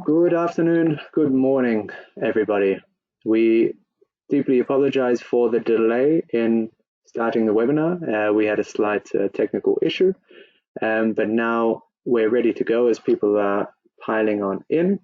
Good afternoon, good morning, everybody. We deeply apologize for the delay in starting the webinar. We had a slight technical issue, but now we're ready to go as people are piling on in.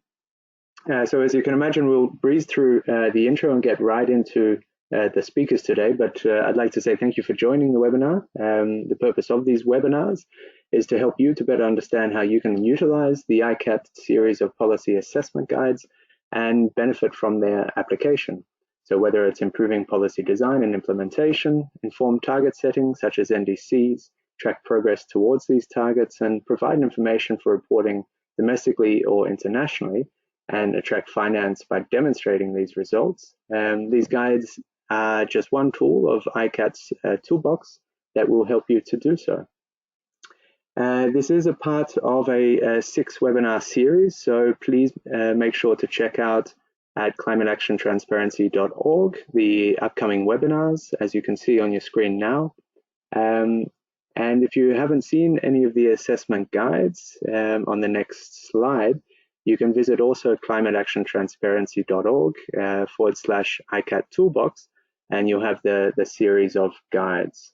So as you can imagine, we'll breeze through the intro and get right into the speakers today, but I'd like to say thank you for joining the webinar. The purpose of these webinars is to help you to better understand how you can utilize the ICAT series of policy assessment guides and benefit from their application. So whether it's improving policy design and implementation, inform target setting such as NDCs, track progress towards these targets, and provide information for reporting domestically or internationally, and attract finance by demonstrating these results. These guides are just one tool of ICAT's toolbox that will help you to do so. This is a part of a 6-webinar series, so please make sure to check out at climateactiontransparency.org the upcoming webinars, as you can see on your screen now. And if you haven't seen any of the assessment guides on the next slide, you can visit also climateactiontransparency.org /ICAT toolbox, and you'll have the series of guides.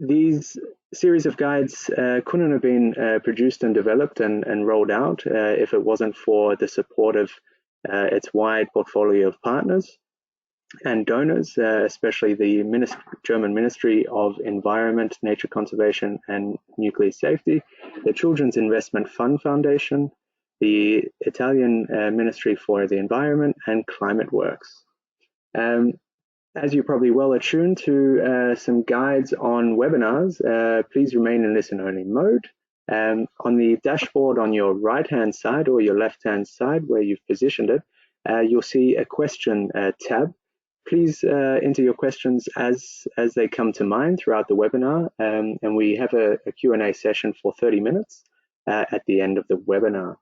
These series of guides couldn't have been produced and developed and rolled out if it wasn't for the support of its wide portfolio of partners and donors, especially the German Ministry of Environment, Nature Conservation and Nuclear Safety, the Children's Investment Fund Foundation, the Italian Ministry for the Environment, and ClimateWorks. As you're probably well attuned to some guides on webinars, please remain in listen-only mode. On the dashboard on your right-hand side or your left-hand side where you've positioned it, you'll see a question tab. Please enter your questions as they come to mind throughout the webinar, and we have a Q&A session for 30 minutes at the end of the webinar.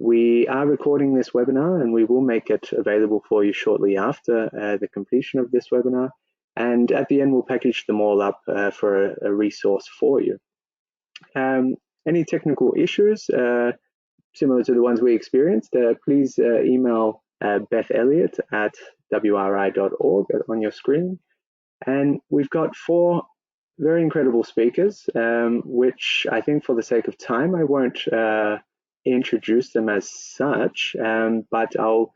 We are recording this webinar and we will make it available for you shortly after the completion of this webinar. And at the end, we'll package them all up for a resource for you. Any technical issues similar to the ones we experienced, please email Beth Elliott at wri.org on your screen. And we've got 4 very incredible speakers, which I think for the sake of time, I won't introduce them as such, but I'll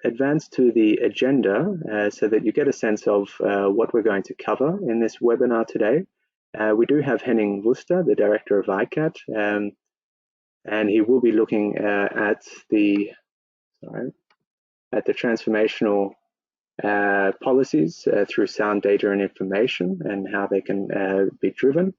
advance to the agenda so that you get a sense of what we're going to cover in this webinar today. We do have Henning Wuster, the director of ICAT, and he will be looking at the transformational policies through sound data and information and how they can be driven.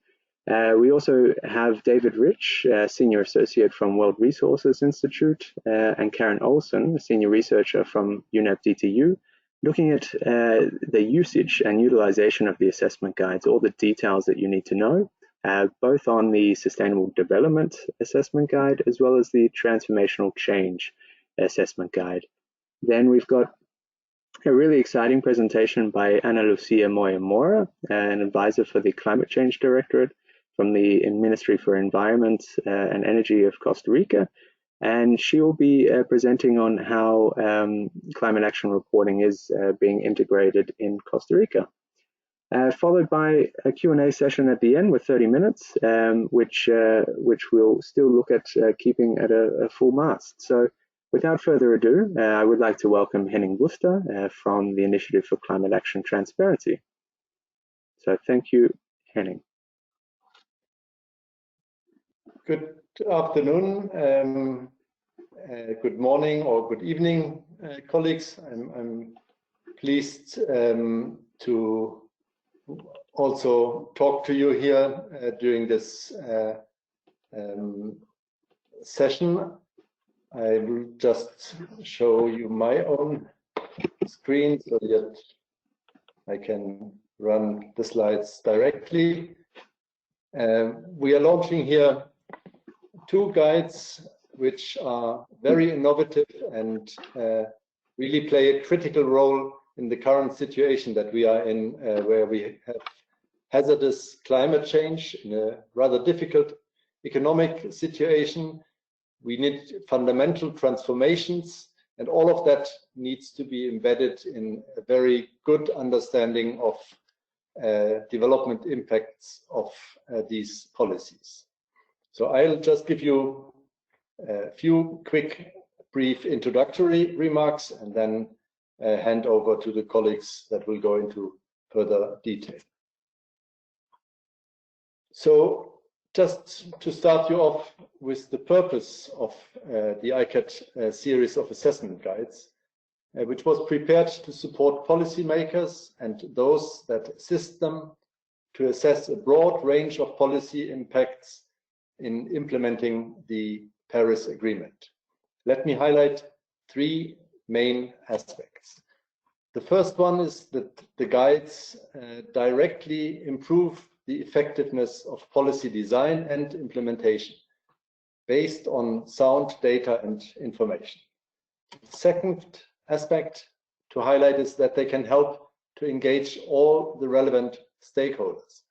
We also have David Rich, Senior Associate from World Resources Institute, and Karen Olsen, a Senior Researcher from UNEP DTU, looking at the usage and utilization of the assessment guides, all the details that you need to know, both on the Sustainable Development Assessment Guide as well as the Transformational Change Assessment Guide. Then we've got a really exciting presentation by Ana Lucia Moya-Mora, an advisor for the Climate Change Directorate from the Ministry for Environment and Energy of Costa Rica, and she'll be presenting on how climate action reporting is being integrated in Costa Rica. Followed by a Q&A session at the end with 30 minutes, which we'll still look at keeping at a full mast. So without further ado, I would like to welcome Henning Wuster from the Initiative for Climate Action Transparency. So thank you, Henning. Good afternoon, good morning or good evening, colleagues. I'm pleased to also talk to you here during this session. I will just show you my own screen so that I can run the slides directly. We are launching here 2 guides which are very innovative and really play a critical role in the current situation that we are in, where we have hazardous climate change in a rather difficult economic situation, we need fundamental transformations, and all of that needs to be embedded in a very good understanding of development impacts of these policies. So I'll just give you a few quick, brief introductory remarks and then hand over to the colleagues that will go into further detail. So just to start you off with the purpose of the ICAT series of assessment guides, which was prepared to support policymakers and those that assist them to assess a broad range of policy impacts in implementing the Paris Agreement. Let me highlight three main aspects. The first one is that the guides directly improve the effectiveness of policy design and implementation based on sound data and information. The second aspect to highlight is that they can help to engage all the relevant stakeholders.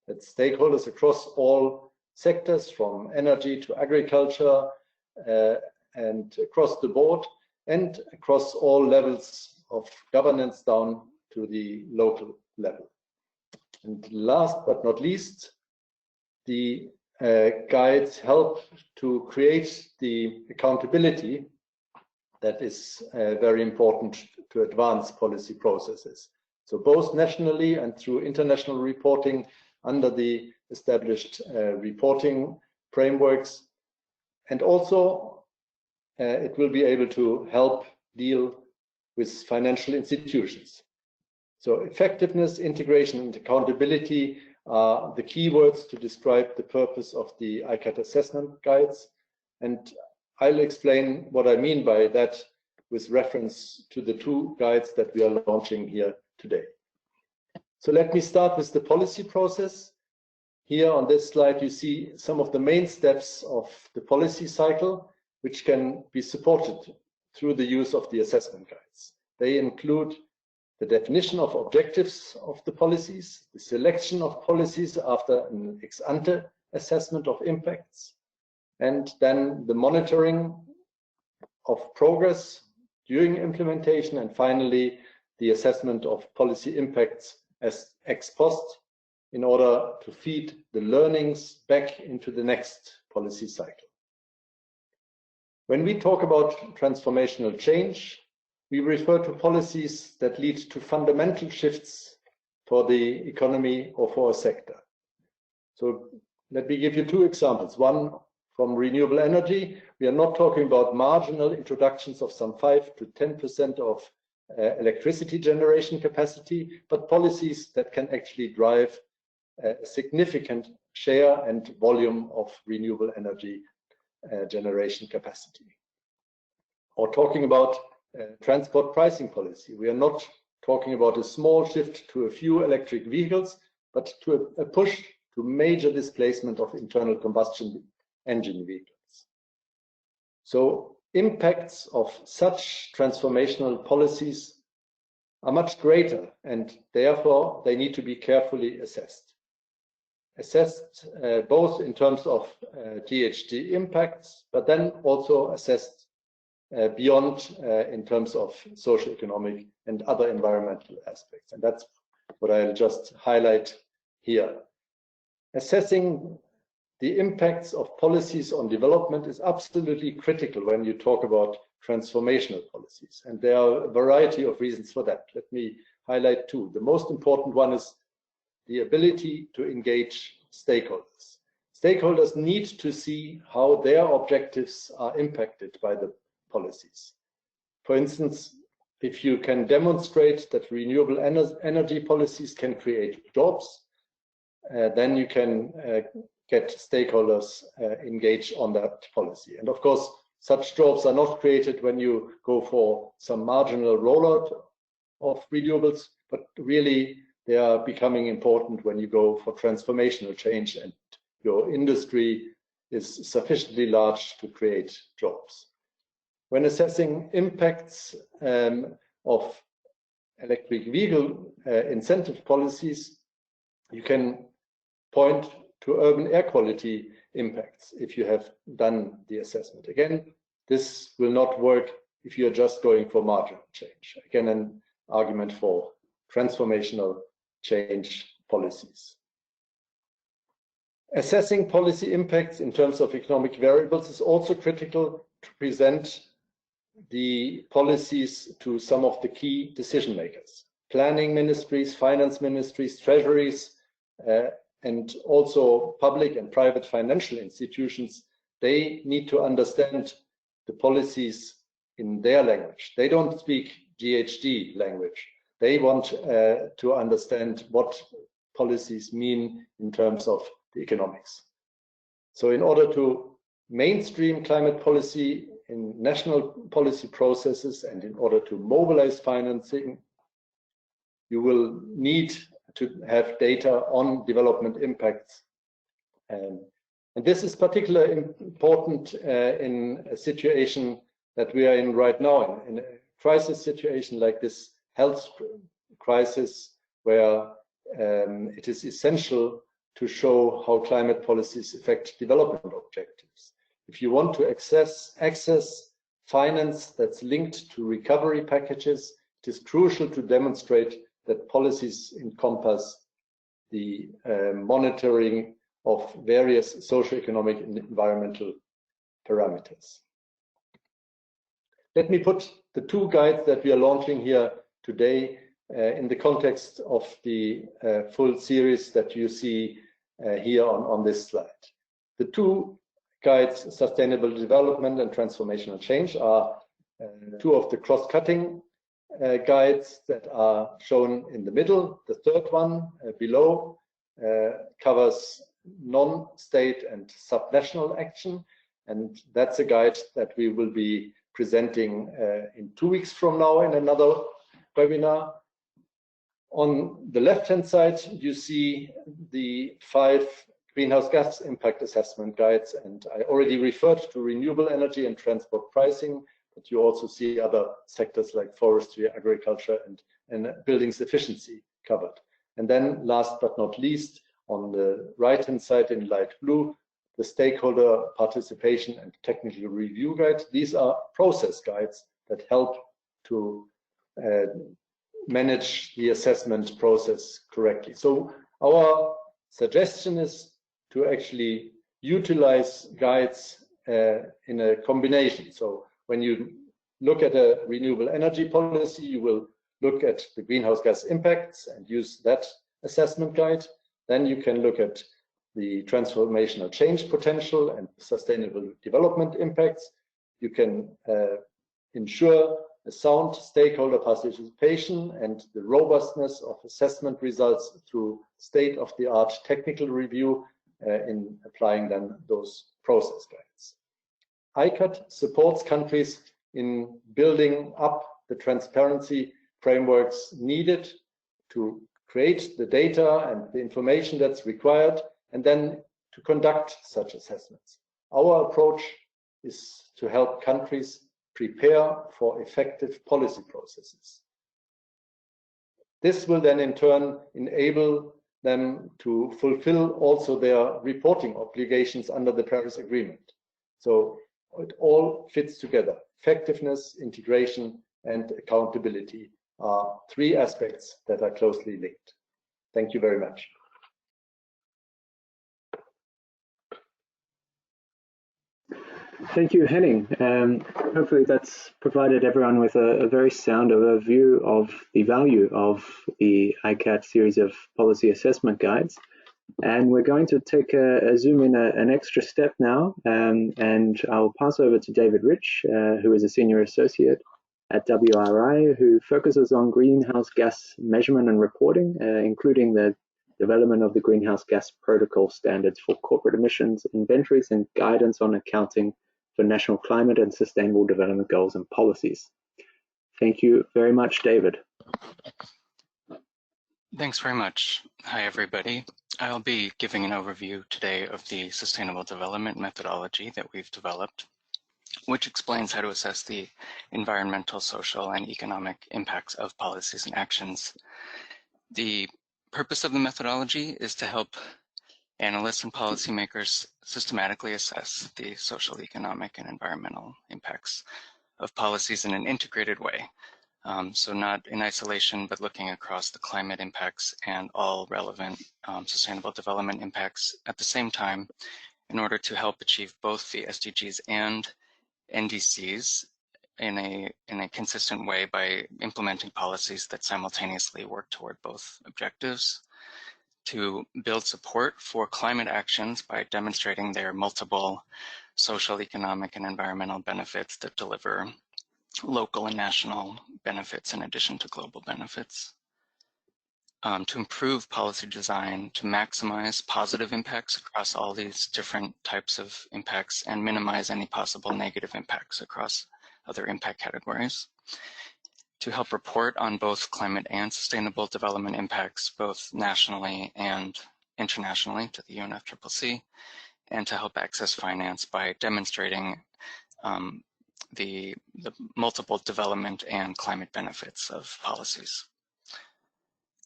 That's stakeholders across all sectors, from energy to agriculture, and across the board, and across all levels of governance down to the local level. And last but not least, the guides help to create the accountability that is very important to advance policy processes. So both nationally and through international reporting under the established reporting frameworks, and also it will be able to help deal with financial institutions. So effectiveness, integration, and accountability are the key words to describe the purpose of the ICAT assessment guides. And I'll explain what I mean by that with reference to the two guides that we are launching here today. So let me start with the policy process. Here on this slide, you see some of the main steps of the policy cycle, which can be supported through the use of the assessment guides. They include the definition of objectives of the policies, the selection of policies after an ex-ante assessment of impacts, and then the monitoring of progress during implementation, and finally the assessment of policy impacts as ex post in order to feed the learnings back into the next policy cycle. When we talk about transformational change, we refer to policies that lead to fundamental shifts for the economy or for a sector. So let me give you two examples. One from renewable energy. We are not talking about marginal introductions of some 5 to 10% of electricity generation capacity, but policies that can actually drive a significant share and volume of renewable energy generation capacity. Or talking about transport pricing policy. We are not talking about a small shift to a few electric vehicles, but to a push to major displacement of internal combustion engine vehicles. So impacts of such transformational policies are much greater, and therefore they need to be carefully assessed. Assessed both in terms of GHG impacts, but then also assessed beyond in terms of socioeconomic and other environmental aspects. And that's what I'll just highlight here. Assessing the impacts of policies on development is absolutely critical when you talk about transformational policies. And there are a variety of reasons for that. Let me highlight two. The most important one is the ability to engage stakeholders. Stakeholders need to see how their objectives are impacted by the policies. For instance, if you can demonstrate that renewable energy policies can create jobs, then you can get stakeholders engaged on that policy. And of course, such jobs are not created when you go for some marginal rollout of renewables, but really they are becoming important when you go for transformational change and your industry is sufficiently large to create jobs. When assessing impacts of electric vehicle incentive policies, you can point to urban air quality impacts if you have done the assessment. Again, this will not work if you're just going for marginal change. Again, an argument for transformational change policies. Assessing policy impacts in terms of economic variables is also critical to present the policies to some of the key decision makers. Planning ministries, finance ministries, treasuries, and also public and private financial institutions, they need to understand the policies in their language. They don't speak GHG language. They want to understand what policies mean in terms of the economics. So in order to mainstream climate policy in national policy processes and in order to mobilize financing, you will need to have data on development impacts. And this is particularly important in a situation that we are in right now, in a crisis situation like this health crisis, where it is essential to show how climate policies affect development objectives. If you want to access finance that's linked to recovery packages, it is crucial to demonstrate that policies encompass the monitoring of various socioeconomic and environmental parameters. Let me put the two guides that we are launching here today in the context of the full series that you see here on this slide. The two guides, Sustainable Development and Transformational Change, are two of the cross-cutting guides that are shown in the middle. The third one below covers non-state and subnational action, and that's a guide that we will be presenting in 2 weeks from now in another webinar. On the left-hand side, you see the 5 greenhouse gas impact assessment guides, and I already referred to renewable energy and transport pricing, but you also see other sectors like forestry, agriculture, and buildings efficiency covered. And then last but not least, on the right-hand side in light blue, the stakeholder participation and technical review guide. These are process guides that help to manage the assessment process correctly. So our suggestion is to actually utilize guides in a combination. So when you look at a renewable energy policy, you will look at the greenhouse gas impacts and use that assessment guide. Then you can look at the transformational change potential and sustainable development impacts. You can ensure a sound stakeholder participation and the robustness of assessment results through state-of-the-art technical review in applying then those process guides. ICAT supports countries in building up the transparency frameworks needed to create the data and the information that's required, and then to conduct such assessments. Our approach is to help countries prepare for effective policy processes. This will then in turn enable them to fulfill also their reporting obligations under the Paris Agreement. So it all fits together. Effectiveness, integration, and accountability are 3 aspects that are closely linked. Thank you very much. Thank you, Henning. Hopefully that's provided everyone with a very sound overview of the value of the ICAT series of policy assessment guides. And we're going to take a zoom in an extra step now, and I'll pass over to David Rich, who is a senior associate at WRI, who focuses on greenhouse gas measurement and reporting, including the development of the greenhouse gas protocol standards for corporate emissions inventories and guidance on accounting for national climate and sustainable development goals and policies. Thank you very much, David. Thanks very much. Hi, everybody. I'll be giving an overview today of the sustainable development methodology that we've developed, which explains how to assess the environmental, social, and economic impacts of policies and actions. The purpose of the methodology is to help Analysts and policymakers systematically assess the social, economic, and environmental impacts of policies in an integrated way. So not in isolation, but looking across the climate impacts and all relevant sustainable development impacts at the same time in order to help achieve both the SDGs and NDCs in a consistent way by implementing policies that simultaneously work toward both objectives, to build support for climate actions by demonstrating their multiple social, economic, and environmental benefits that deliver local and national benefits in addition to global benefits, to improve policy design, to maximize positive impacts across all these different types of impacts and minimize any possible negative impacts across other impact categories, to help report on both climate and sustainable development impacts, both nationally and internationally to the UNFCCC, and to help access finance by demonstrating the multiple development and climate benefits of policies.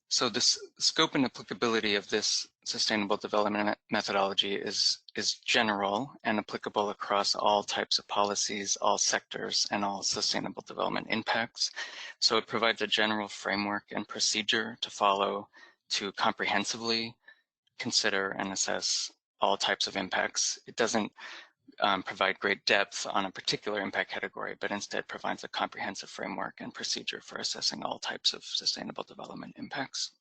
So this scope and applicability of this sustainable development methodology is general and applicable across all types of policies, all sectors, and all sustainable development impacts. So it provides a general framework and procedure to follow to comprehensively consider and assess all types of impacts. It doesn't provide great depth on a particular impact category, but instead provides a comprehensive framework and procedure for assessing all types of sustainable development impacts.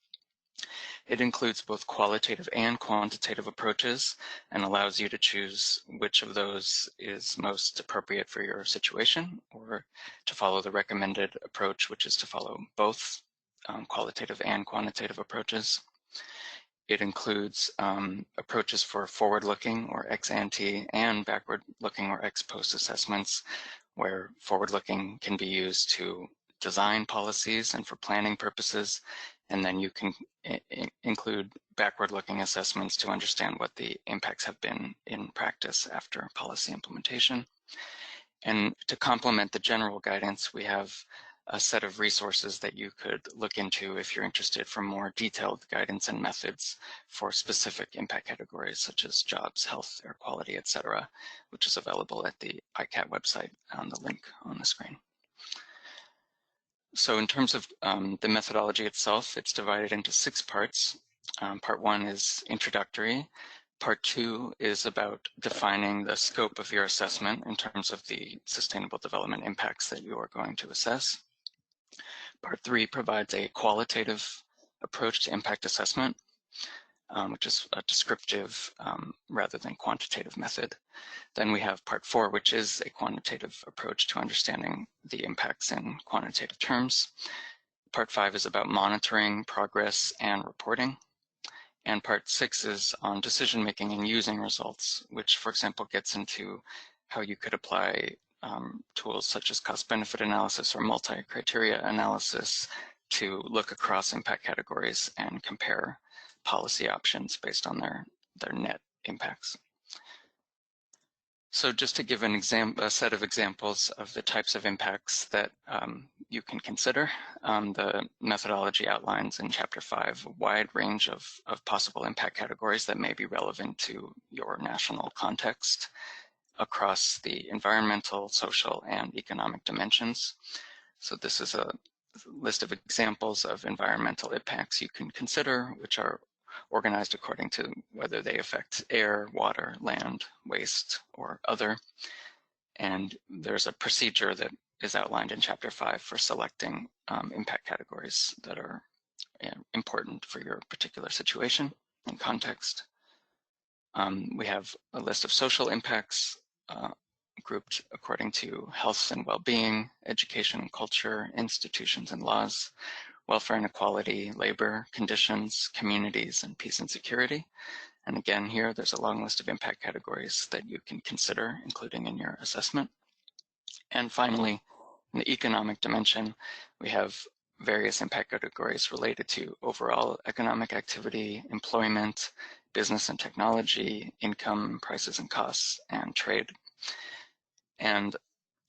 It includes both qualitative and quantitative approaches and allows you to choose which of those is most appropriate for your situation, or to follow the recommended approach, which is to follow both qualitative and quantitative approaches. It includes approaches for forward-looking or ex-ante and backward-looking or ex-post assessments, where forward-looking can be used to design policies and for planning purposes, and then you can include backward-looking assessments to understand what the impacts have been in practice after policy implementation. And to complement the general guidance, we have a set of resources that you could look into if you're interested for more detailed guidance and methods for specific impact categories such as jobs, health, air quality, etc., which is available at the ICAT website on the link on the screen. So in terms of the methodology itself, it's divided into 6 parts. Part 1 is introductory. Part 2 is about defining the scope of your assessment in terms of the sustainable development impacts that you are going to assess. Part 3 provides a qualitative approach to impact assessment, which is a descriptive rather than quantitative method. Then we have Part 4, which is a quantitative approach to understanding the impacts in quantitative terms. Part 5 is about monitoring progress and reporting. And Part 6 is on decision-making and using results, which, for example, gets into how you could apply tools such as cost-benefit analysis or multi-criteria analysis to look across impact categories and compare policy options based on their net impacts. So just to give a set of examples of the types of impacts that you can consider, the methodology outlines in Chapter 5 a wide range of possible impact categories that may be relevant to your national context across the environmental, social, and economic dimensions. So this is a list of examples of environmental impacts you can consider, which are organized according to whether they affect air, water, land, waste, or other. And there's a procedure that is outlined in Chapter 5 for selecting impact categories that are important for your particular situation and context. We have a list of social impacts grouped according to health and well-being, education and culture, institutions and laws, welfare and equality, labor, conditions, communities, and peace and security. And again, here, there's a long list of impact categories that you can consider, including in your assessment. And finally, in the economic dimension, we have various impact categories related to overall economic activity, employment, business and technology, income, prices and costs, and trade. And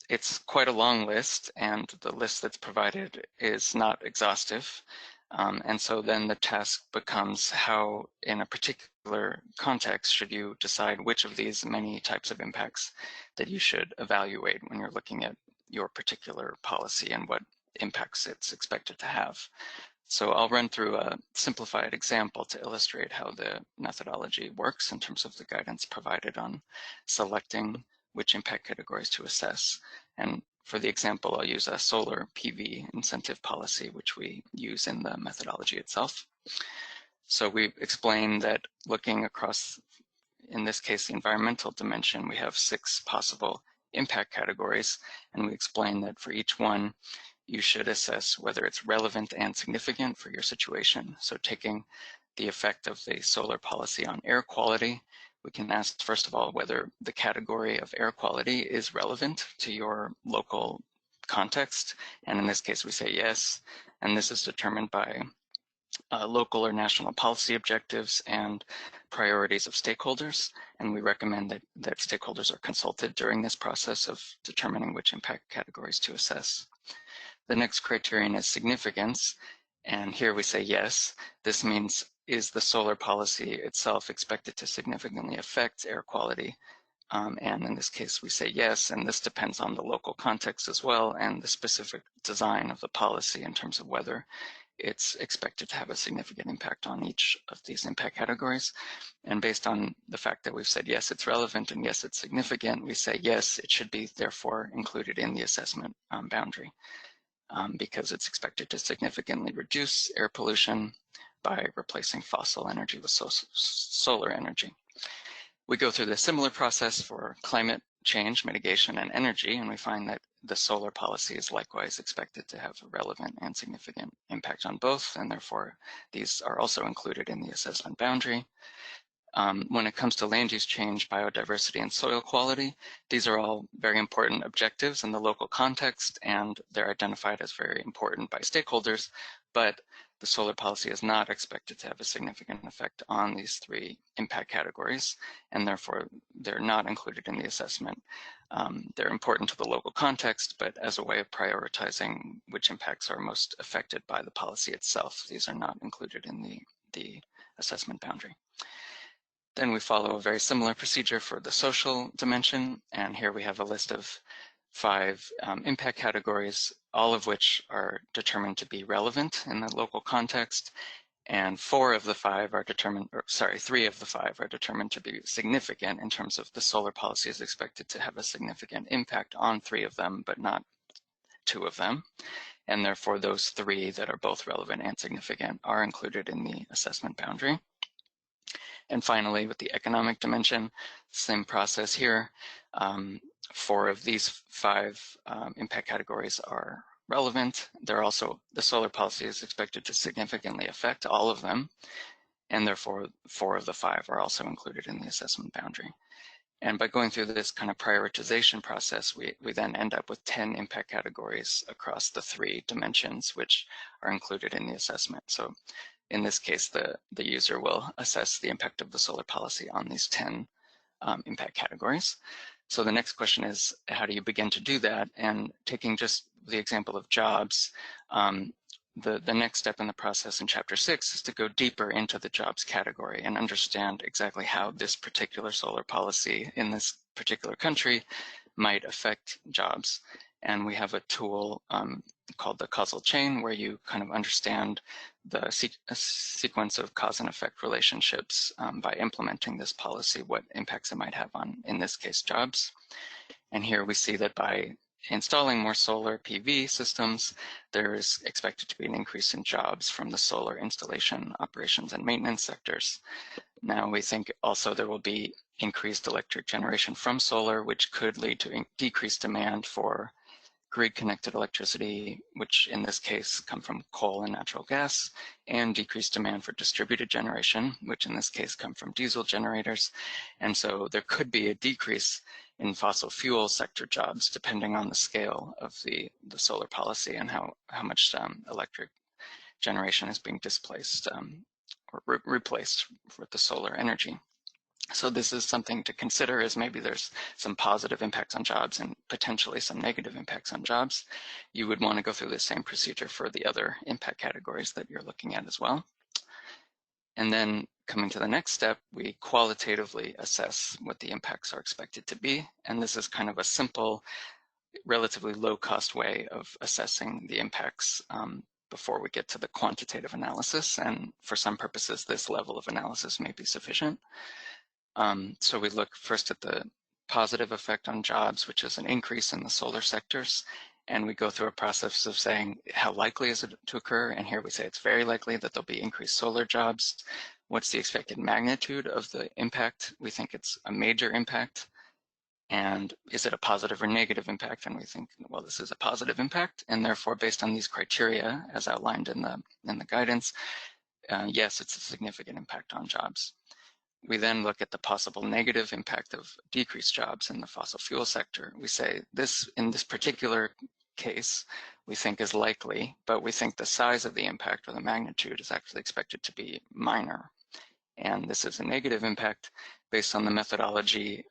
it's quite a long list, and the list that's provided is not exhaustive. And so then the task becomes how, in a particular context, should you decide which of these many types of impacts that you should evaluate when you're looking at your particular policy and what impacts it's expected to have. So I'll run through a simplified example to illustrate how the methodology works in terms of the guidance provided on selecting which impact categories to assess. And for the example, I'll use a solar PV incentive policy, which we use in the methodology itself. So we explained that looking across, in this case, the environmental dimension, we have 6 possible impact categories, and we explained that for each one, you should assess whether it's relevant and significant for your situation. So taking the effect of the solar policy on air quality, we can ask, first of all, whether the category of air quality is relevant to your local context. And in this case, we say yes. And this is determined by local or national policy objectives and priorities of stakeholders. And we recommend that stakeholders are consulted during this process of determining which impact categories to assess. The next criterion is significance, and here we say yes. This means, is the solar policy itself expected to significantly affect air quality? And in this case, we say yes, and this depends on the local context as well and the specific design of the policy in terms of whether it's expected to have a significant impact on each of these impact categories. And based on the fact that we've said yes, it's relevant, and yes, it's significant, we say yes, it should be therefore included in the assessment boundary. Because it's expected to significantly reduce air pollution by replacing fossil energy with solar energy. We go through the similar process for climate change, mitigation, and energy, and we find that the solar policy is likewise expected to have a relevant and significant impact on both, and therefore these are also included in the assessment boundary. When it comes to land use change, biodiversity, and soil quality, these are all very important objectives in the local context, and they're identified as very important by stakeholders, but the solar policy is not expected to have a significant effect on these 3 impact categories, and therefore they're not included in the assessment. They're important to the local context, but as a way of prioritizing which impacts are most affected by the policy itself, these are not included in the assessment boundary. Then we follow a very similar procedure for the social dimension, and here we have a list of 5 impact categories, all of which are determined to be relevant in the local context, and 3 of the 5 are determined to be significant in terms of the solar policy is expected to have a significant impact on 3 of them, but not 2 of them. And therefore, those 3 that are both relevant and significant are included in the assessment boundary. And finally, with the economic dimension, same process here. 4 of these 5 impact categories are relevant. They're also, the solar policy is expected to significantly affect all of them, and therefore 4 of the 5 are also included in the assessment boundary. And by going through this kind of prioritization process, we then end up with 10 impact categories across the 3 dimensions, which are included in the assessment. So in this case, the user will assess the impact of the solar policy on these 10 impact categories. So the next question is, how do you begin to do that? And taking just the example of jobs, the next step in the process in Chapter 6 is to go deeper into the jobs category and understand exactly how this particular solar policy in this particular country might affect jobs. And we have a tool called the causal chain, where you kind of understand the sequence of cause and effect relationships by implementing this policy, what impacts it might have on, in this case, jobs. And here we see that by installing more solar PV systems, there is expected to be an increase in jobs from the solar installation, operations, and maintenance sectors. Now we think also there will be increased electric generation from solar, which could lead to decreased demand for grid-connected electricity, which in this case come from coal and natural gas, and decreased demand for distributed generation, which in this case come from diesel generators. And so there could be a decrease in fossil fuel sector jobs depending on the scale of the solar policy and how much electric generation is being displaced or replaced with the solar energy. So this is something to consider, as maybe there's some positive impacts on jobs and potentially some negative impacts on jobs. You would want to go through the same procedure for the other impact categories that you're looking at as well. And then coming to the next step, we qualitatively assess what the impacts are expected to be. And this is kind of a simple, relatively low-cost way of assessing the impacts before we get to the quantitative analysis. And for some purposes, this level of analysis may be sufficient. So we look first at the positive effect on jobs, which is an increase in the solar sectors. And we go through a process of saying, how likely is it to occur? And here we say it's very likely that there'll be increased solar jobs. What's the expected magnitude of the impact? We think it's a major impact. And is it a positive or negative impact? And we think, well, this is a positive impact. And therefore, based on these criteria, as outlined in the guidance, yes, it's a significant impact on jobs. We then look at the possible negative impact of decreased jobs in the fossil fuel sector. We say this, in this particular case, we think is likely, but we think the size of the impact or the magnitude is actually expected to be minor. And this is a negative impact. Based on the methodology,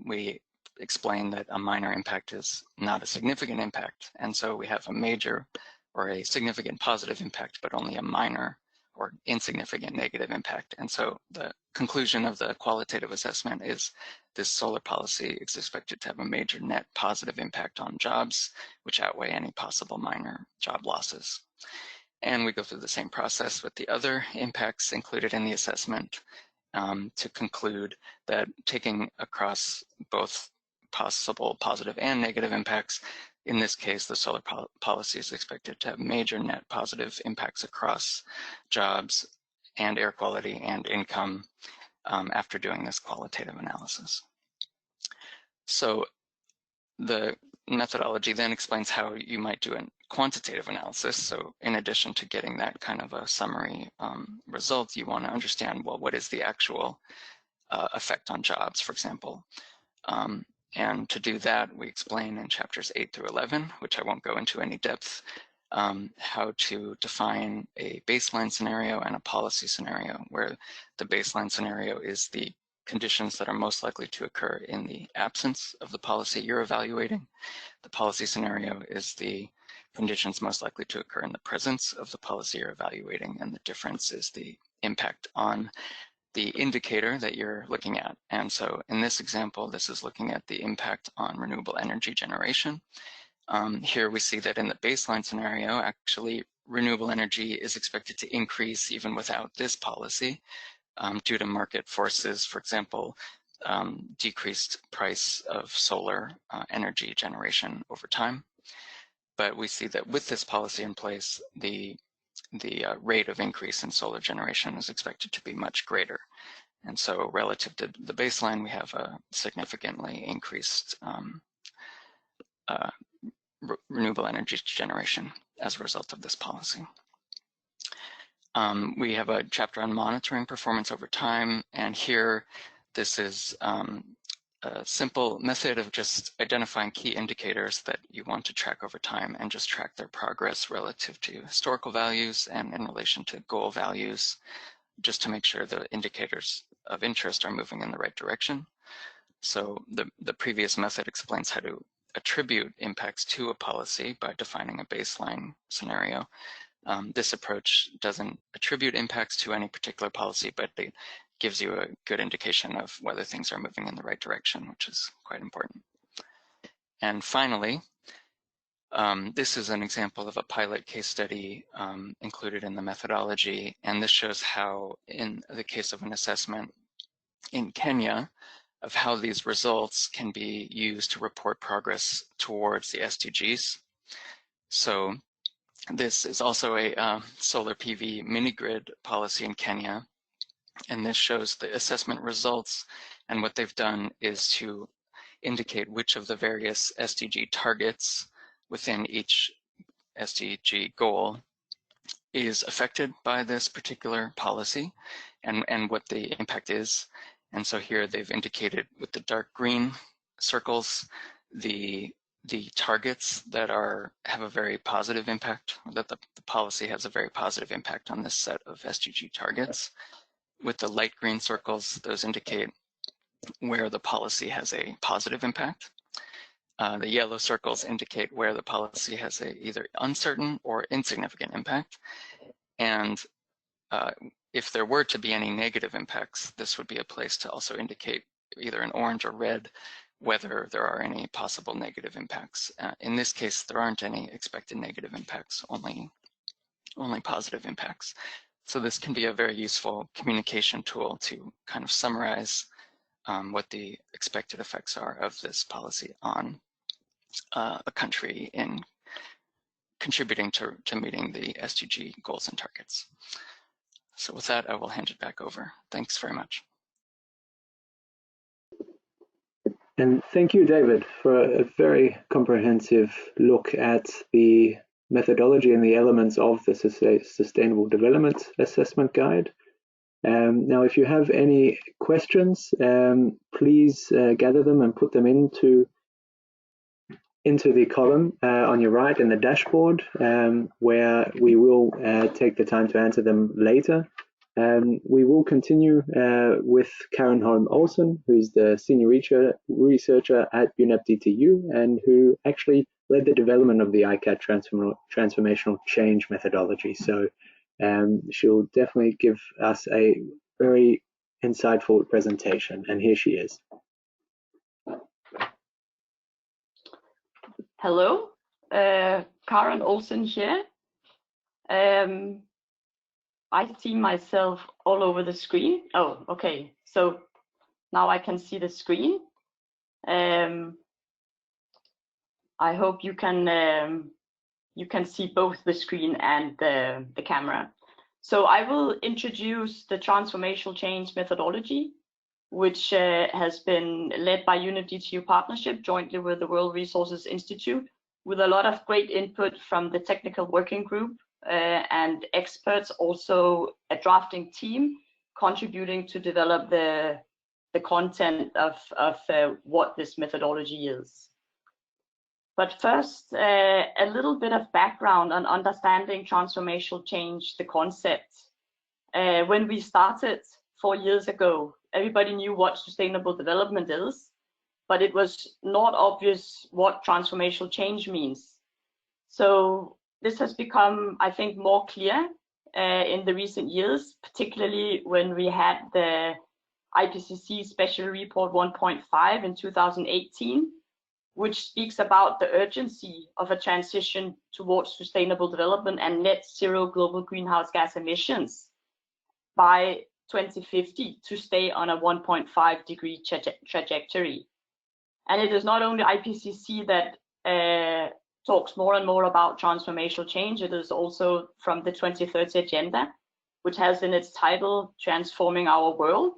we explain that a minor impact is not a significant impact. And so we have a major or a significant positive impact, but only a minor or insignificant negative impact. And so the conclusion of the qualitative assessment is this solar policy is expected to have a major net positive impact on jobs, which outweigh any possible minor job losses. And we go through the same process with the other impacts included in the assessment to conclude that taking across both possible positive and negative impacts, in this case, the solar policy is expected to have major net positive impacts across jobs and air quality and income after doing this qualitative analysis. So the methodology then explains how you might do a quantitative analysis. So in addition to getting that kind of a summary result, you want to understand, well, what is the actual effect on jobs, for example. And to do that, we explain in chapters 8 through 11, which I won't go into any depth, how to define a baseline scenario and a policy scenario, where the baseline scenario is the conditions that are most likely to occur in the absence of the policy you're evaluating. The policy scenario is the conditions most likely to occur in the presence of the policy you're evaluating, and the difference is the impact on the indicator that you're looking at. And so in this example, this is looking at the impact on renewable energy generation. Here we see that in the baseline scenario, actually renewable energy is expected to increase even without this policy due to market forces, for example, decreased price of solar energy generation over time. But we see that with this policy in place, the rate of increase in solar generation is expected to be much greater. And so relative to the baseline, we have a significantly increased renewable energy generation as a result of this policy. We have a chapter on monitoring performance over time, and here this is a simple method of just identifying key indicators that you want to track over time and just track their progress relative to historical values and in relation to goal values, just to make sure the indicators of interest are moving in the right direction. So the previous method explains how to attribute impacts to a policy by defining a baseline scenario. This approach doesn't attribute impacts to any particular policy, but it gives you a good indication of whether things are moving in the right direction, which is quite important. And finally, this is an example of a pilot case study included in the methodology, and this shows how, in the case of an assessment in Kenya, of how these results can be used to report progress towards the SDGs. So this is also a solar PV mini-grid policy in Kenya, and this shows the assessment results, and what they've done is to indicate which of the various SDG targets within each SDG goal is affected by this particular policy and what the impact is. And so here they've indicated with the dark green circles the targets that have a very positive impact, that the policy has a very positive impact on this set of SDG targets. With the light green circles, those indicate where the policy has a positive impact. The yellow circles indicate where the policy has a either uncertain or insignificant impact. And if there were to be any negative impacts, this would be a place to also indicate either in orange or red whether there are any possible negative impacts. In this case, there aren't any expected negative impacts, only positive impacts. So this can be a very useful communication tool to kind of summarize what the expected effects are of this policy on a country in contributing to meeting the SDG goals and targets. So with that, I will hand it back over. Thanks very much. And thank you, David, for a very comprehensive look at the methodology and the elements of the Sustainable Development Assessment Guide. Now, if you have any questions, please gather them and put them into the column on your right in the dashboard, where we will take the time to answer them later. We will continue with Karen Holm-Olsen, who's the senior researcher at UNEP DTU and who actually led the development of the ICAT Transformational Change methodology. So she'll definitely give us a very insightful presentation, and here she is. Hello, Karen Olsen here. I see myself all over the screen. Oh, okay. So now I can see the screen. I hope you can see both the screen and the camera. So I will introduce the transformational change methodology, which has been led by UNEP DTU Partnership jointly with the World Resources Institute, with a lot of great input from the technical working group and experts, also a drafting team contributing to develop the content of what this methodology is. But first, a little bit of background on understanding transformational change, the concept. When we started 4 years ago, everybody knew what sustainable development is, but it was not obvious what transformational change means. So this has become, I think, more clear in the recent years, particularly when we had the IPCC Special Report 1.5 in 2018, which speaks about the urgency of a transition towards sustainable development and net zero global greenhouse gas emissions by 2050 to stay on a 1.5 degree trajectory. And it is not only IPCC that talks more and more about transformational change, it is also from the 2030 Agenda, which has in its title, Transforming Our World,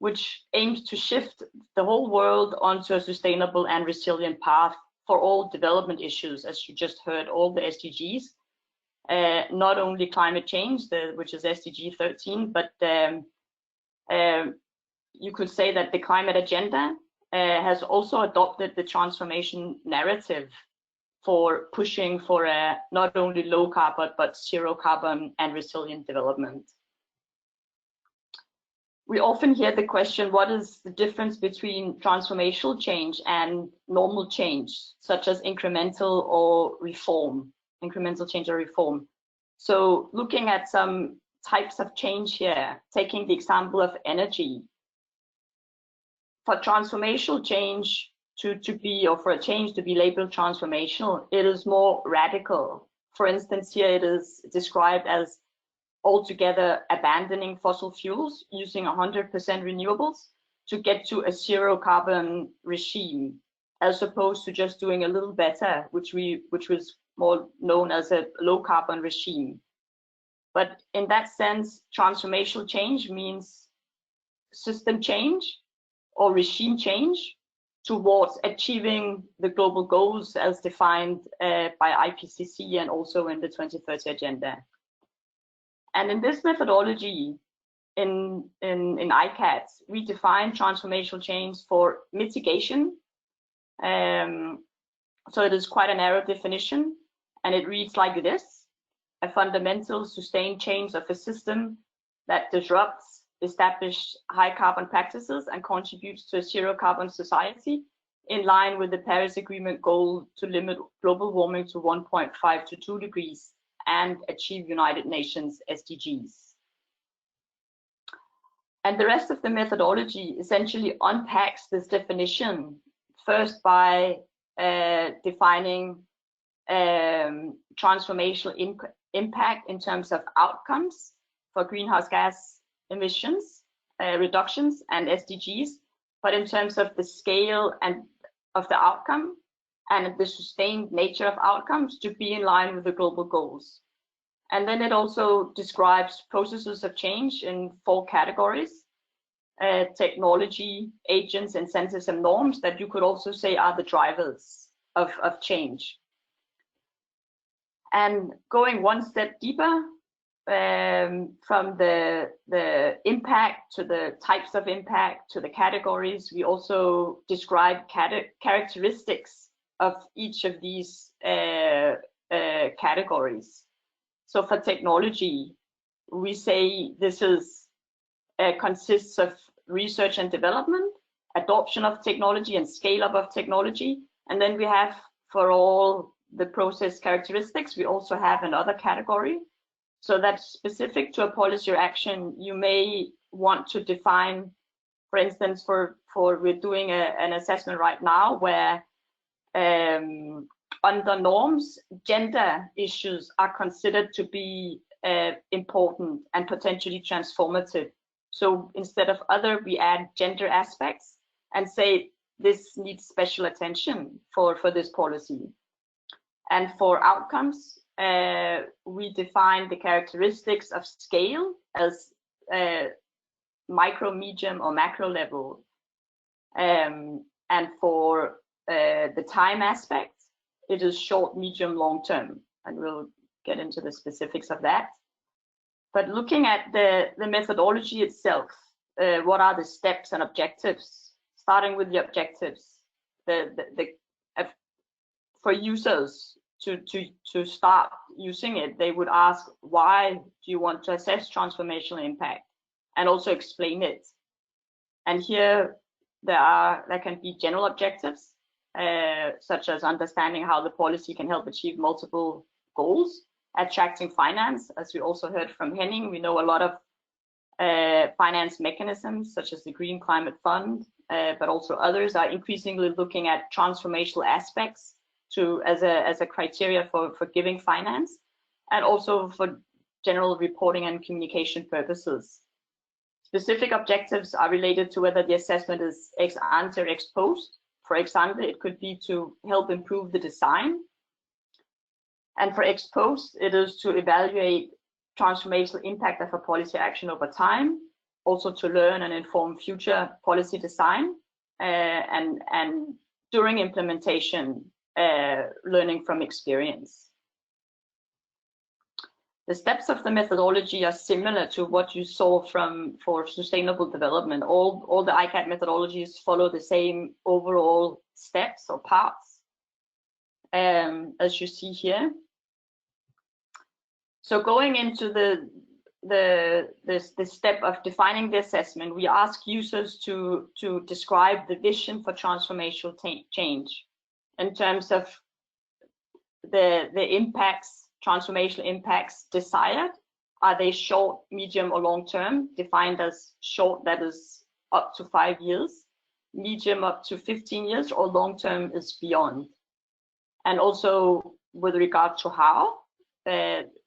which aims to shift the whole world onto a sustainable and resilient path for all development issues, as you just heard, all the SDGs, not only climate change, which is SDG 13, but you could say that the climate agenda has also adopted the transformation narrative for pushing for a not only low carbon, but zero carbon and resilient development. We often hear the question, what is the difference between transformational change and normal change, such as incremental or reform, incremental change or reform? So looking at some types of change here, taking the example of energy. For transformational change to be, or for a change to be labeled transformational, it is more radical. For instance, here it is described as altogether abandoning fossil fuels, using 100% renewables to get to a zero carbon regime, as opposed to just doing a little better, which was more known as a low carbon regime. But in that sense, transformational change means system change or regime change towards achieving the global goals as defined by IPCC and also in the 2030 Agenda. And in this methodology, in ICAT, we define transformational change for mitigation. So it is quite a narrow definition, and it reads like this: a fundamental sustained change of a system that disrupts, establish high carbon practices and contributes to a zero carbon society in line with the Paris Agreement goal to limit global warming to 1.5 to 2 degrees and achieve United Nations SDGs. And the rest of the methodology essentially unpacks this definition, first by defining transformational impact in terms of outcomes for greenhouse gas emissions reductions and SDGs, but in terms of the scale and of the outcome and the sustained nature of outcomes to be in line with the global goals. And then it also describes processes of change in 4 categories: technology, agents, incentives, and norms that you could also say are the drivers of change. And going one step deeper, from the impact to the types of impact to the categories, we also describe characteristics of each of these categories. So for technology, we say this is consists of research and development, adoption of technology, and scale up of technology. And then we have, for all the process characteristics, we also have another category. So that's specific to a policy or action. You may want to define, for instance, we're doing an assessment right now where under norms, gender issues are considered to be important and potentially transformative. So instead of other, we add gender aspects and say this needs special attention for this policy. And for outcomes, we define the characteristics of scale as micro, medium, or macro level. And for the time aspect, it is short, medium, long term. And we'll get into the specifics of that. But looking at the methodology itself, what are the steps and objectives? Starting with the objectives, for users to start using it, they would ask, why do you want to assess transformational impact, and also explain it. And here there can be general objectives, such as understanding how the policy can help achieve multiple goals, attracting finance. As we also heard from Henning, we know a lot of finance mechanisms such as the Green Climate Fund, but also others are increasingly looking at transformational aspects as a criteria for giving finance, and also for general reporting and communication purposes. Specific objectives are related to whether the assessment is ex ante or ex post. For example, it could be to help improve the design. And for ex post, it is to evaluate transformational impact of a policy action over time, also to learn and inform future policy design, and during implementation, learning from experience. The steps of the methodology are similar to what you saw for sustainable development. All the ICAT methodologies follow the same overall steps or parts, as you see here. So going into the step of defining the assessment, we ask users to describe the vision for transformational change in terms of the impacts, transformational impacts desired. Are they short, medium, or long term? Defined as short, that is up to 5 years, medium up to 15 years, or long term is beyond. And also with regard to how,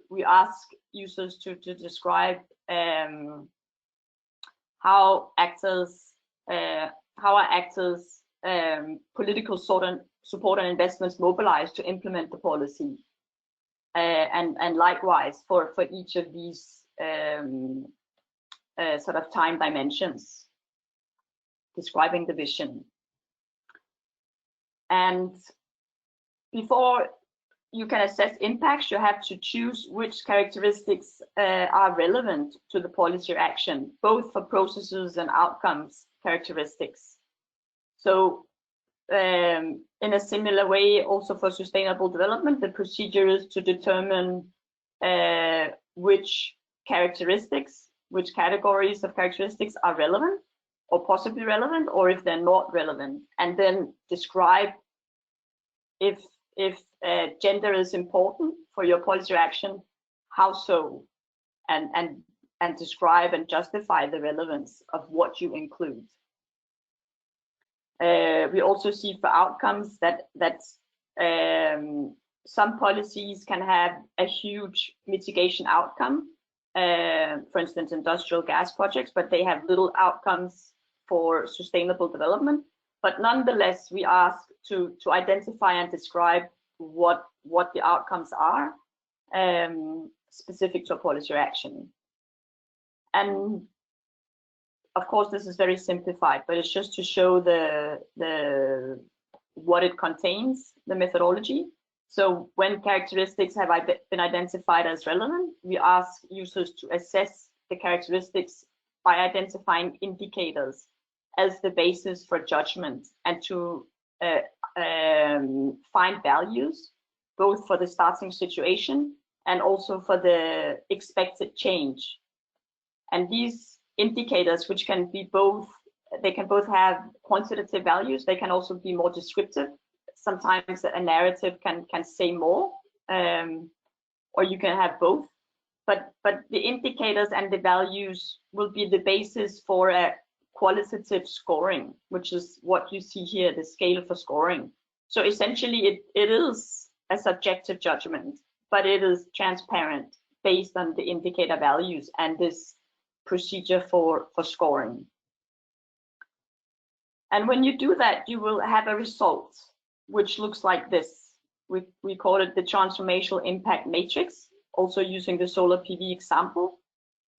we ask users to describe how are actors political support and investments mobilized to implement the policy. And likewise for each of these sort of time dimensions, describing the vision. And before you can assess impacts, you have to choose which characteristics are relevant to the policy or action, both for processes and outcomes characteristics. So in a similar way, also for sustainable development, the procedure is to determine which characteristics which categories of characteristics are relevant or possibly relevant, or if they're not relevant, and then describe if gender is important for your policy action, how so, and describe and justify the relevance of what you include. We also see for outcomes that some policies can have a huge mitigation outcome, for instance, industrial gas projects, but they have little outcomes for sustainable development. But nonetheless, we ask to identify and describe what the outcomes are specific to a policy action. And of course, this is very simplified, but it's just to show what it contains, the methodology. So when characteristics have been identified as relevant, we ask users to assess the characteristics by identifying indicators as the basis for judgment, and to find values both for the starting situation and also for the expected change. And these indicators, which can be both, they can both have quantitative values, they can also be more descriptive. Sometimes a narrative can say more, or you can have both. But the indicators and the values will be the basis for a qualitative scoring, which is what you see here, the scale for scoring. So essentially it is a subjective judgment, but it is transparent based on the indicator values and this procedure for scoring. And when you do that, you will have a result which looks like this. We call it the transformational impact matrix, also using the solar PV example.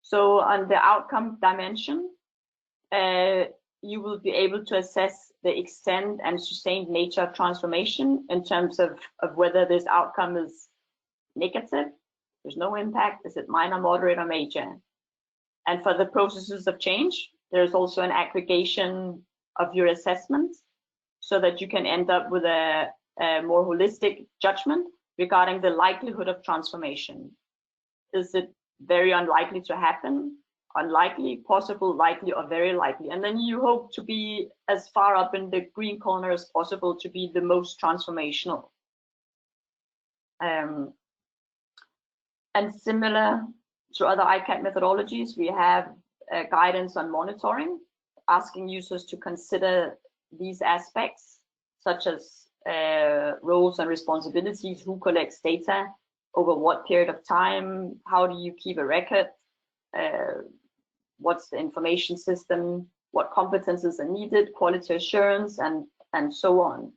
So on the outcome dimension, you will be able to assess the extent and sustained nature of transformation in terms of whether this outcome is negative, there's no impact, is it minor, moderate, or major. And for the processes of change, there's also an aggregation of your assessment so that you can end up with a more holistic judgment regarding the likelihood of transformation. Is it very unlikely to happen? Unlikely, possible, likely, or very likely? And then you hope to be as far up in the green corner as possible to be the most transformational. And similar to other ICAT methodologies, we have guidance on monitoring, asking users to consider these aspects, such as roles and responsibilities, who collects data, over what period of time, how do you keep a record, what's the information system, what competences are needed, quality assurance, and so on.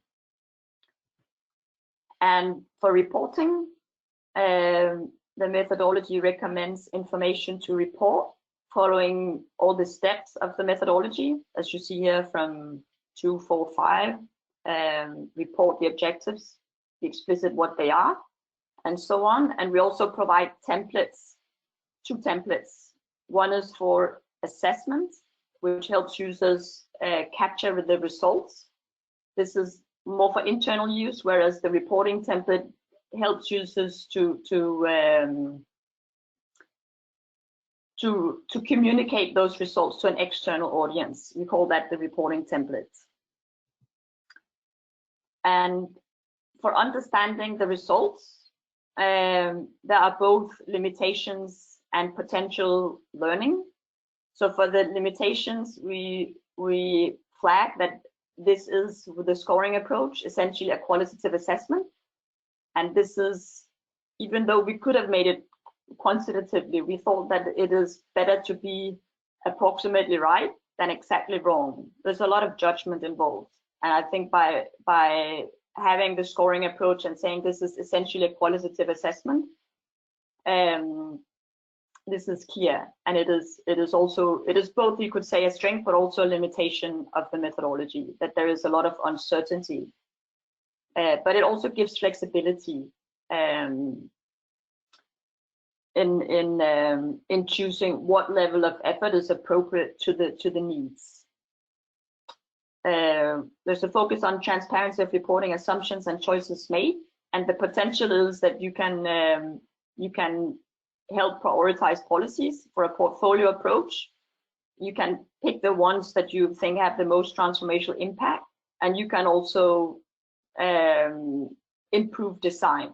And for reporting, the methodology recommends information to report following all the steps of the methodology, as you see here from 2, 4, 5, report the objectives, be explicit what they are, and so on. And we also provide templates, 2 templates. One is for assessment, which helps users capture the results. This is more for internal use, whereas the reporting template helps users to communicate those results to an external audience. We call that the reporting template. And for understanding the results, there are both limitations and potential learning. So for the limitations, we flag that this is, with the scoring approach, essentially a qualitative assessment. And this is, even though we could have made it quantitatively, we thought that it is better to be approximately right than exactly wrong. There's a lot of judgment involved. And I think by having the scoring approach and saying this is essentially a qualitative assessment, this is clear. And it is both, you could say, a strength, but also a limitation of the methodology, that there is a lot of uncertainty. But it also gives flexibility in choosing what level of effort is appropriate to the needs. There's a focus on transparency of reporting, assumptions, and choices made, and the potential is that you can help prioritize policies for a portfolio approach. You can pick the ones that you think have the most transformational impact, and you can also improve design.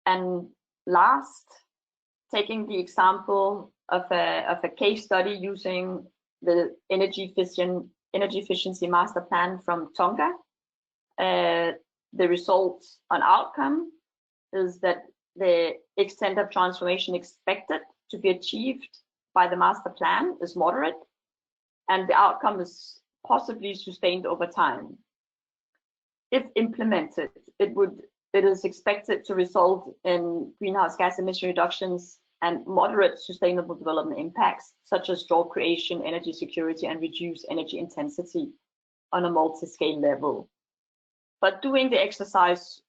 And last, taking the example of a case study using the energy efficiency master plan from Tonga. The results on outcome is that the extent of transformation expected to be achieved by the master plan is moderate, and the outcome is possibly sustained over time. If implemented, it is expected to result in greenhouse gas emission reductions and moderate sustainable development impacts, such as job creation, energy security, and reduced energy intensity on a multi-scale level. But doing the exercise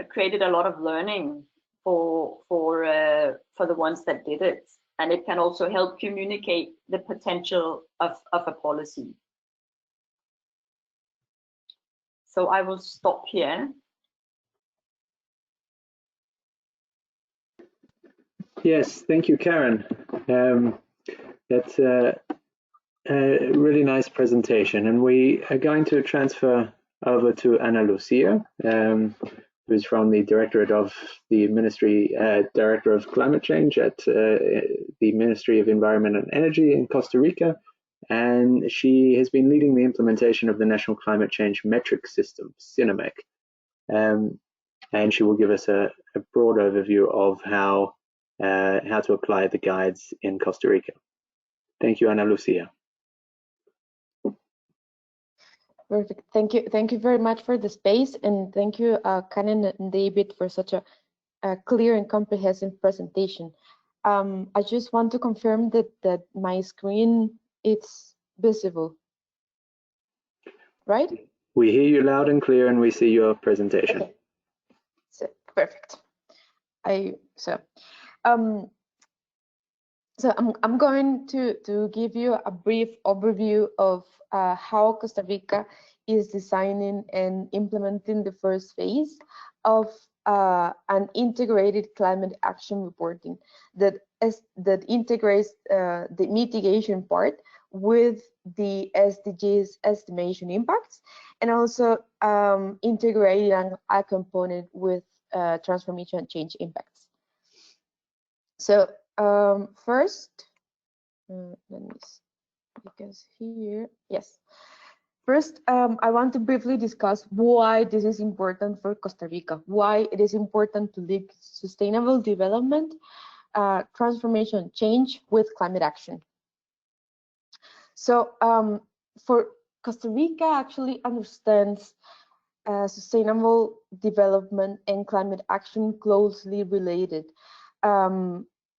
created a lot of learning for the ones that did it, and it can also help communicate the potential of a policy. So I will stop here. Yes, thank you, Karen. That's a really nice presentation, and we are going to transfer over to Ana Lucia, who's from the Directorate of the Ministry, Director of Climate Change at the Ministry of Environment and Energy in Costa Rica, and she has been leading the implementation of the National Climate Change Metric System, CINAMEC, and she will give us a broad overview of how to apply the guides in Costa Rica. Thank you, Ana Lucia. Perfect. Thank you very much for the space, and thank you, Karen and David, for such a clear and comprehensive presentation. I just want to confirm that my screen is visible, right? We hear you loud and clear, and we see your presentation. Okay. So perfect. So I'm going to give you a brief overview of how Costa Rica is designing and implementing the first phase of an integrated climate action reporting that integrates the mitigation part with the SDGs estimation impacts, and also integrating a component with transformation and change impacts. So first, let me see, because here, yes. First, I want to briefly discuss why this is important for Costa Rica, why it is important to link sustainable development, transformation, change with climate action. So for Costa Rica actually understands sustainable development and climate action closely related.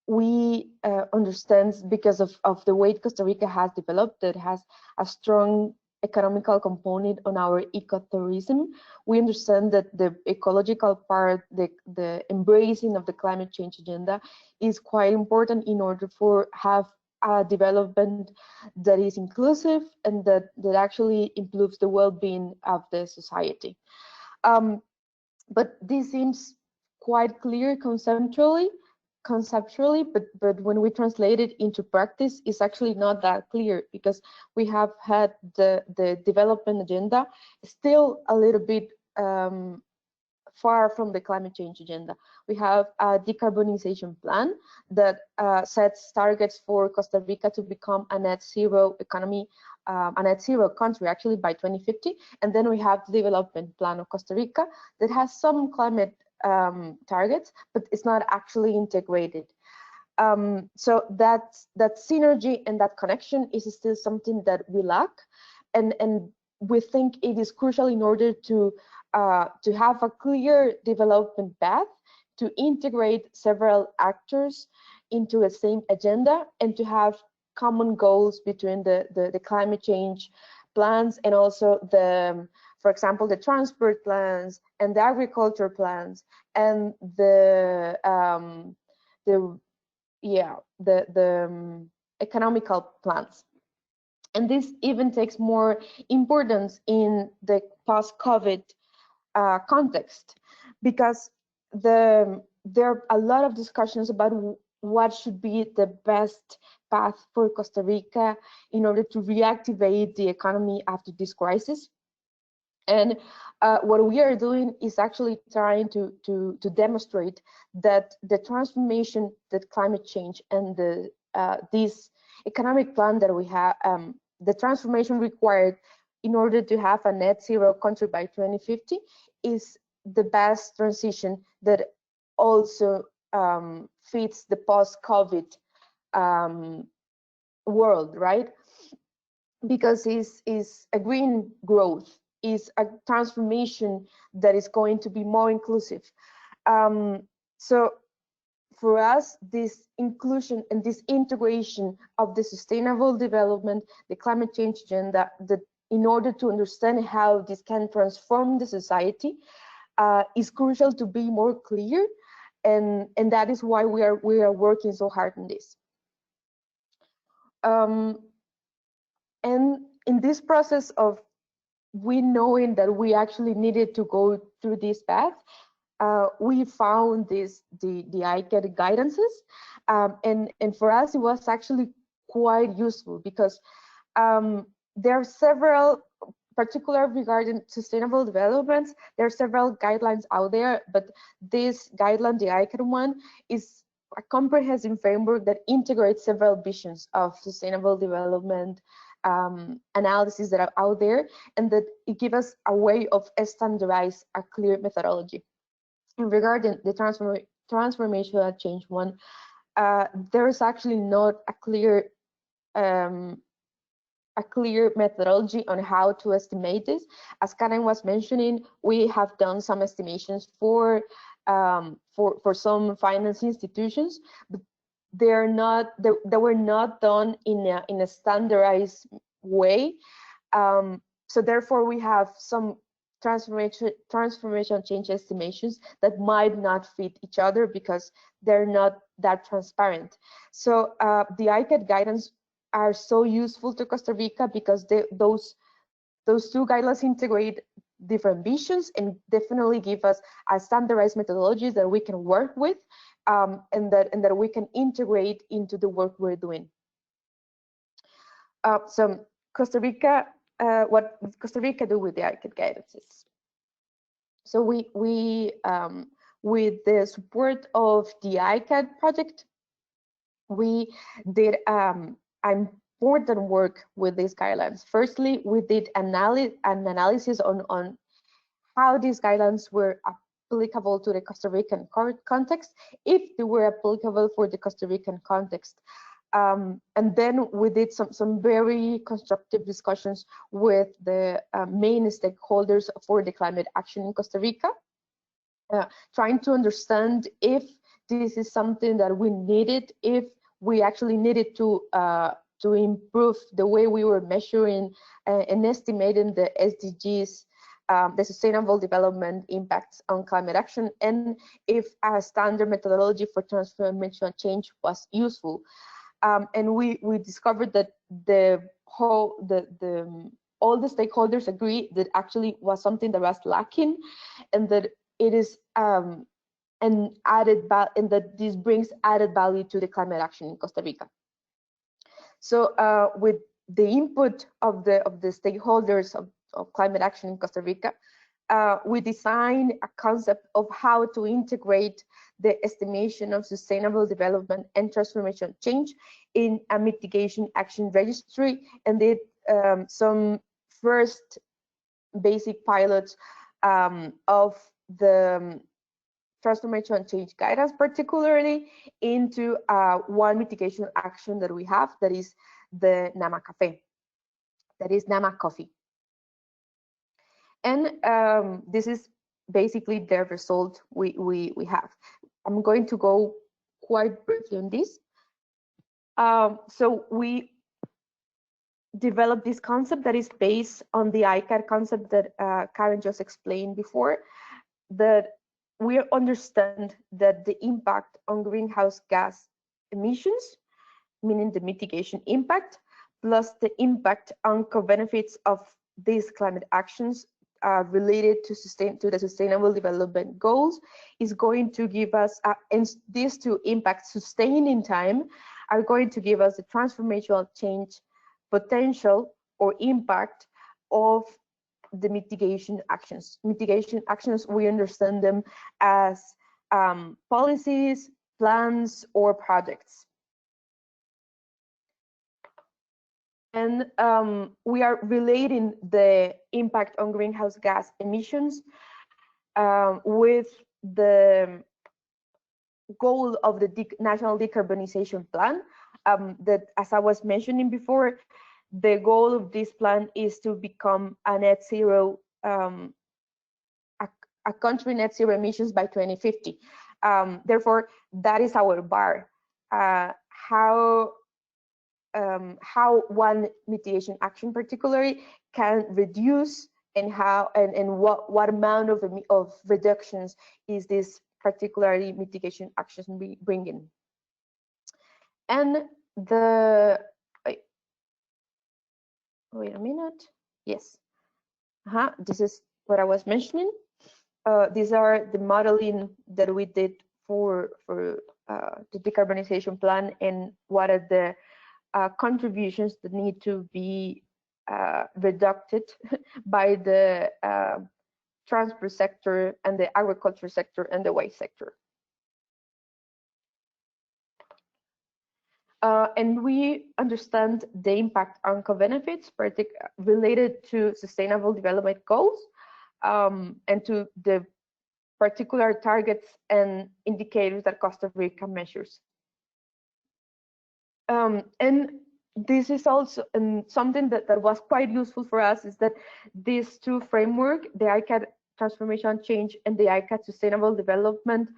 We understand, because of the way Costa Rica has developed, that has a strong economical component on our ecotourism. We understand that the ecological part, the embracing of the climate change agenda, is quite important in order for have a development that is inclusive and that actually improves the well-being of the society. But this seems quite clear conceptually, but when we translate it into practice, it's actually not that clear, because we have had the development agenda still a little bit far from the climate change agenda. We have a decarbonization plan that sets targets for Costa Rica to become a net zero economy, a net zero country actually by 2050. And then we have the development plan of Costa Rica that has some climate targets, but it's not actually integrated. So that synergy and that connection is still something that we lack, and we think it is crucial in order to have a clear development path, to integrate several actors into the same agenda, and to have common goals between the climate change plans and also the, for example, the transport plans and the agriculture plans and the economical plans. And this even takes more importance in the post-COVID context, because there are a lot of discussions about what should be the best path for Costa Rica in order to reactivate the economy after this crisis. And what we are doing is actually trying to demonstrate that the transformation that climate change and this economic plan that we have, the transformation required in order to have a net zero country by 2050 is the best transition that also fits the post-COVID world, right? Because it's a green growth, is a transformation that is going to be more inclusive. So for us, this inclusion and this integration of the sustainable development, the climate change agenda, in order to understand how this can transform the society, is crucial to be more clear, and that is why we are working so hard on this. And in this process of we knowing that we actually needed to go through this path, we found the ICAT guidances, and for us it was actually quite useful because there are several, particularly regarding sustainable developments, there are several guidelines out there, but this guideline, the ICAT one, is a comprehensive framework that integrates several visions of sustainable development analysis that are out there, and that it gives us a way of standardize a clear methodology. And regarding the transformational change one, there is actually not a clear methodology on how to estimate this. As Karen was mentioning, we have done some estimations for some finance institutions, but they were not done in a standardized way. So therefore, we have some transformation change estimations that might not fit each other because they're not that transparent. So the ICAT guidance are so useful to Costa Rica because those two guidelines integrate different visions and definitely give us a standardized methodology that we can work with, and that we can integrate into the work we're doing. So Costa Rica, what does Costa Rica do with the ICAT guidances? So we with the support of the ICAT project, we did important work with these guidelines. Firstly, we did an analysis on how these guidelines were applicable to the Costa Rican context, if they were applicable for the Costa Rican context. And then we did some very constructive discussions with the main stakeholders for the climate action in Costa Rica, trying to understand if this is something that we needed, if we actually needed to improve the way we were measuring and estimating the SDGs, the sustainable development impacts on climate action, and if a standard methodology for transformational change was useful. And we discovered that all the stakeholders agree that actually was something that was lacking, and that it is and that this brings added value to the climate action in Costa Rica. So with the input of the stakeholders of climate action in Costa Rica, we designed a concept of how to integrate the estimation of sustainable development and transformational change in a mitigation action registry, and did some first basic pilots of the transformational change guidance, particularly into one mitigation action that we have, that is the NAMA Cafe, that is NAMA Coffee. And this is basically the result we have. I'm going to go quite briefly on this. So we developed this concept that is based on the ICAT concept that Karen just explained before, that we understand that the impact on greenhouse gas emissions, meaning the mitigation impact, plus the impact on co-benefits of these climate actions related to the Sustainable Development Goals is going to give us, and these two impacts sustained in time are going to give us the transformational change potential or impact of the mitigation actions. Mitigation actions, we understand them as policies, plans, or projects. And we are relating the impact on greenhouse gas emissions with the goal of the National Decarbonization Plan. That, as I was mentioning before, the goal of this plan is to become a net zero, a country net zero emissions by 2050. Therefore, that is our bar. How one mitigation action particularly can reduce, and how and what amount of reductions is this particularly mitigation actions bringing. And the wait a minute, yes, this is what I was mentioning. These are the modeling that we did for the decarbonization plan, and what are the contributions that need to be reduced by the transport sector and the agriculture sector and the waste sector. And we understand the impact on co-benefits related to Sustainable Development Goals and to the particular targets and indicators that Costa Rica measures. And this is also something that was quite useful for us, is that these two frameworks, the ICAT Transformation Change and the ICAT Sustainable Development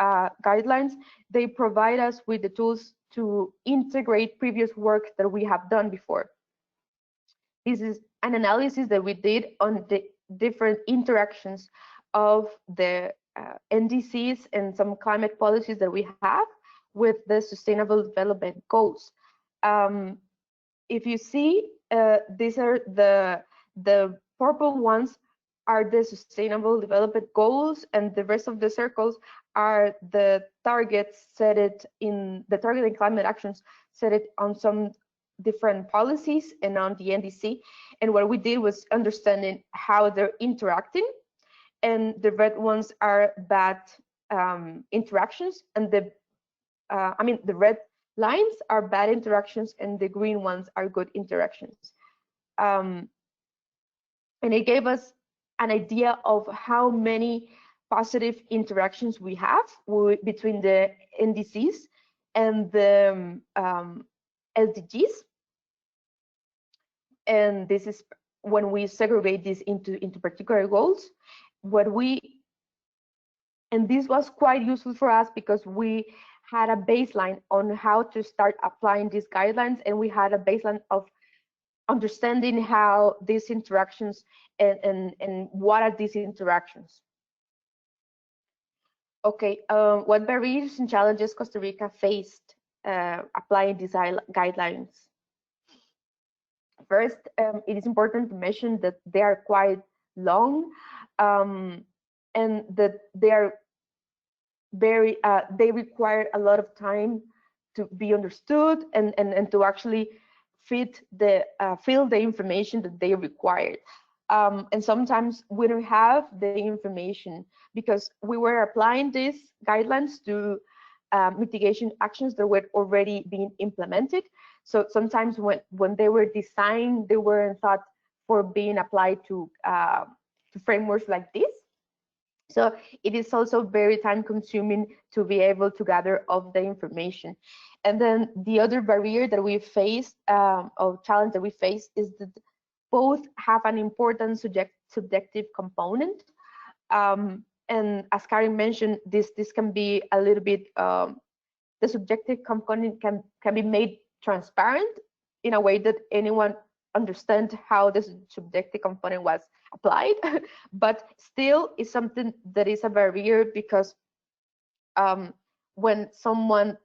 Guidelines, they provide us with the tools to integrate previous work that we have done before. This is an analysis that we did on the different interactions of the NDCs and some climate policies that we have with the Sustainable Development Goals. If you see, these are the purple ones are the Sustainable Development Goals, and the rest of the circles are the targets set it in the target and climate actions set it on some different policies and on the NDC. And what we did was understanding how they're interacting, and the red ones are bad interactions, and the red lines are bad interactions, and the green ones are good interactions. And it gave us an idea of how many positive interactions we have between the NDCs and the SDGs. And this is when we segregate this into particular goals. And this was quite useful for us because we had a baseline on how to start applying these guidelines, and we had a baseline of understanding how these interactions and what are these interactions. Okay, what barriers and challenges Costa Rica faced applying these guidelines? First, it is important to mention that they are quite long, and that they are very they require a lot of time to be understood and to actually fill the information that they required. And sometimes we don't have the information because we were applying these guidelines to mitigation actions that were already being implemented. So sometimes when they were designed, they weren't thought for being applied to frameworks like this. So it is also very time consuming to be able to gather all the information. And then the other barrier that we face, or challenge that we face, is that both have an important subjective component. And as Karen mentioned, this can be a little bit, the subjective component can be made transparent in a way that anyone understands how this subjective component was applied, but still is something that is a barrier because when someone,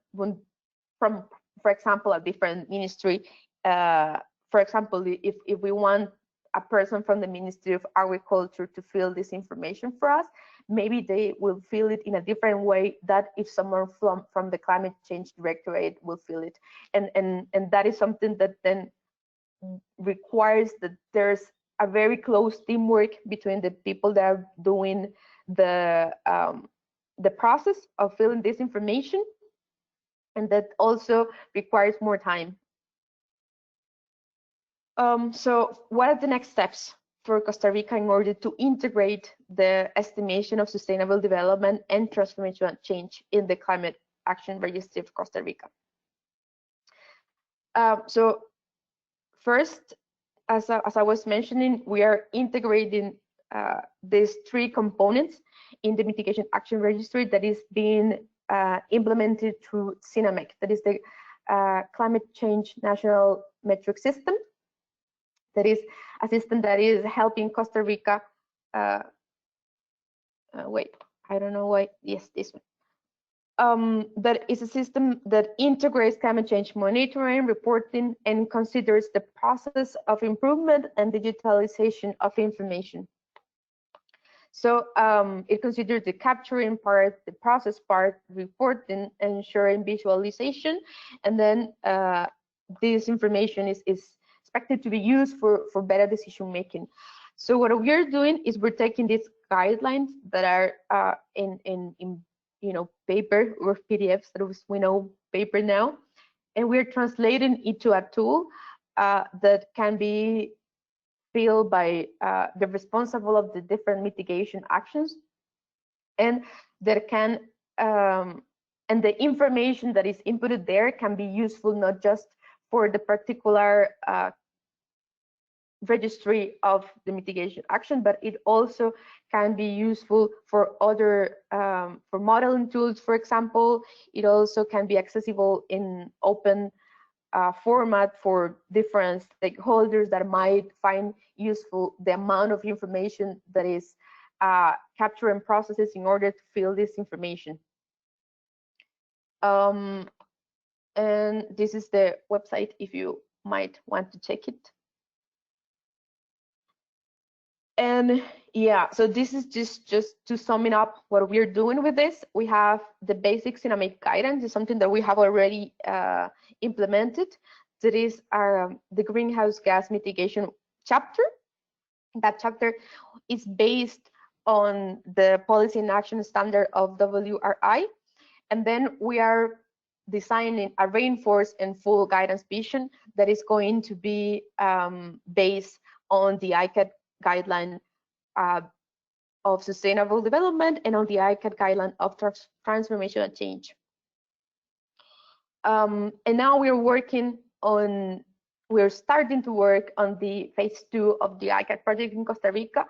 from, for example, a different ministry, for example, if we want a person from the Ministry of Agriculture to fill this information for us. Maybe they will fill it in a different way that if someone from the Climate Change Directorate will fill it. And that is something that then requires that there's a very close teamwork between the people that are doing the process of filling this information, and that also requires more time. So what are the next steps for Costa Rica in order to integrate the estimation of sustainable development and transformational change in the climate action registry of Costa Rica? So first, as I was mentioning, we are integrating these three components in the mitigation action registry that is being implemented through CINAMEC, that is the Climate Change National Metric System. That is a system that is helping Costa Rica. Wait, I don't know why. Yes, this one. That is a system that integrates climate change monitoring, reporting, and considers the process of improvement and digitalization of information. So it considers the capturing part, the process part, reporting, ensuring visualization, and then this information is expected to be used for better decision making. So what we're doing is we're taking these guidelines that are in paper or PDFs, that we know paper now, and we're translating it to a tool that can be filled by the responsible of the different mitigation actions, and that can and the information that is inputted there can be useful not just for the particular registry of the mitigation action, but it also can be useful for other for modeling tools, for example. It also can be accessible in open format for different stakeholders that might find useful the amount of information that is captured and processed in order to fill this information. And this is the website if you might want to check it. And yeah, so this is just to sum it up what we're doing with this. We have the basic CINAMEC guidance, is something that we have already implemented. That is the greenhouse gas mitigation chapter. That chapter is based on the policy and action standard of WRI. And then we are designing a reinforced and full guidance vision that is going to be based on the ICAT guideline of sustainable development and on the ICAT guideline of transformational change. And now we're starting to work on the phase 2 of the ICAT project in Costa Rica.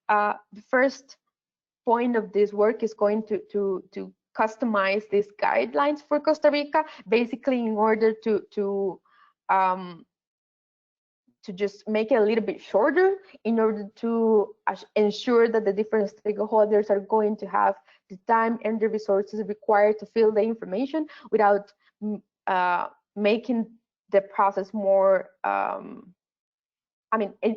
The first point of this work is going to customize these guidelines for Costa Rica, basically in order to just make it a little bit shorter, in order to ensure that the different stakeholders are going to have the time and the resources required to fill the information without making the process more,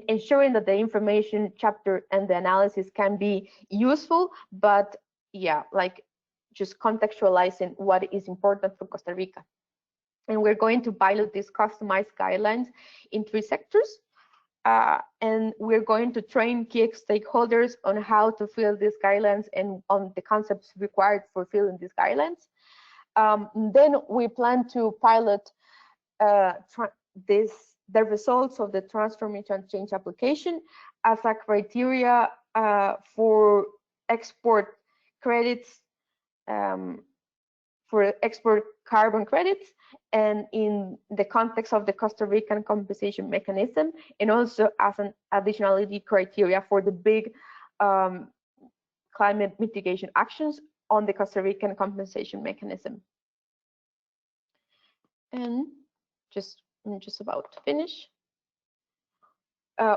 ensuring that the information chapter and the analysis can be useful, but yeah, like just contextualizing what is important for Costa Rica. And we're going to pilot these customized guidelines in 3 sectors. And we're going to train key stakeholders on how to fill these guidelines and on the concepts required for filling these guidelines. Then we plan to pilot the results of the transformational change application as a criteria for export credits, for export carbon credits, and in the context of the Costa Rican compensation mechanism, and also as an additionality criteria for the big climate mitigation actions on the Costa Rican compensation mechanism. And I'm just about to finish.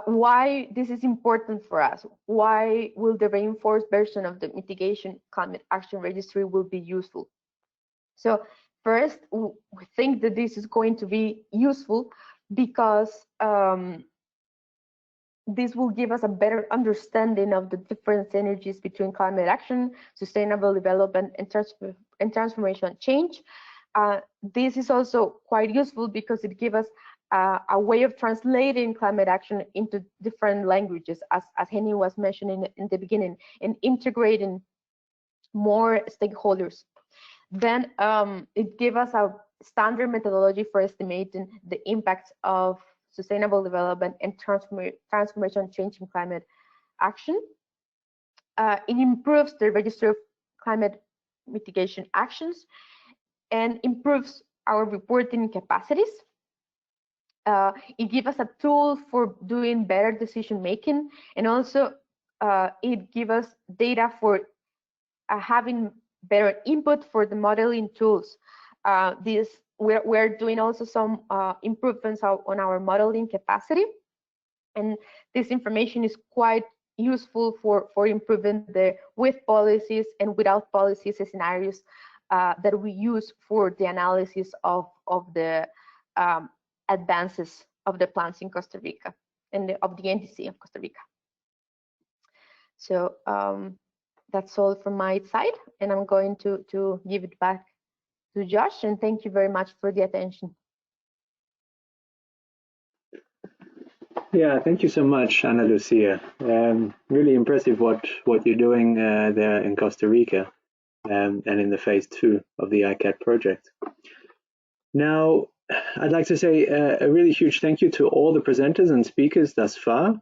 Why this is important for us? Why will the reinforced version of the mitigation climate action registry will be useful? So first, we think that this is going to be useful because this will give us a better understanding of the different synergies between climate action, sustainable development, and transformational change. This is also quite useful because it gives us a way of translating climate action into different languages, as Henny was mentioning in the beginning, and integrating more stakeholders. Then it gives us a standard methodology for estimating the impact of sustainable development and transformation change in climate action. It improves the registry of climate mitigation actions and improves our reporting capacities. It gives us a tool for doing better decision making, and also it gives us data for having better input for the modeling tools. We're doing also some improvements on our modeling capacity, and this information is quite useful for improving the with policies and without policies scenarios that we use for the analysis of the advances of the plans in Costa Rica and of the NDC of Costa Rica. So that's all from my side, and I'm going to give it back to Josh, and thank you very much for the attention. Yeah, thank you so much, Ana Lucia. Really impressive what you're doing there in Costa Rica and in the phase 2 of the ICAT project. Now, I'd like to say a really huge thank you to all the presenters and speakers thus far.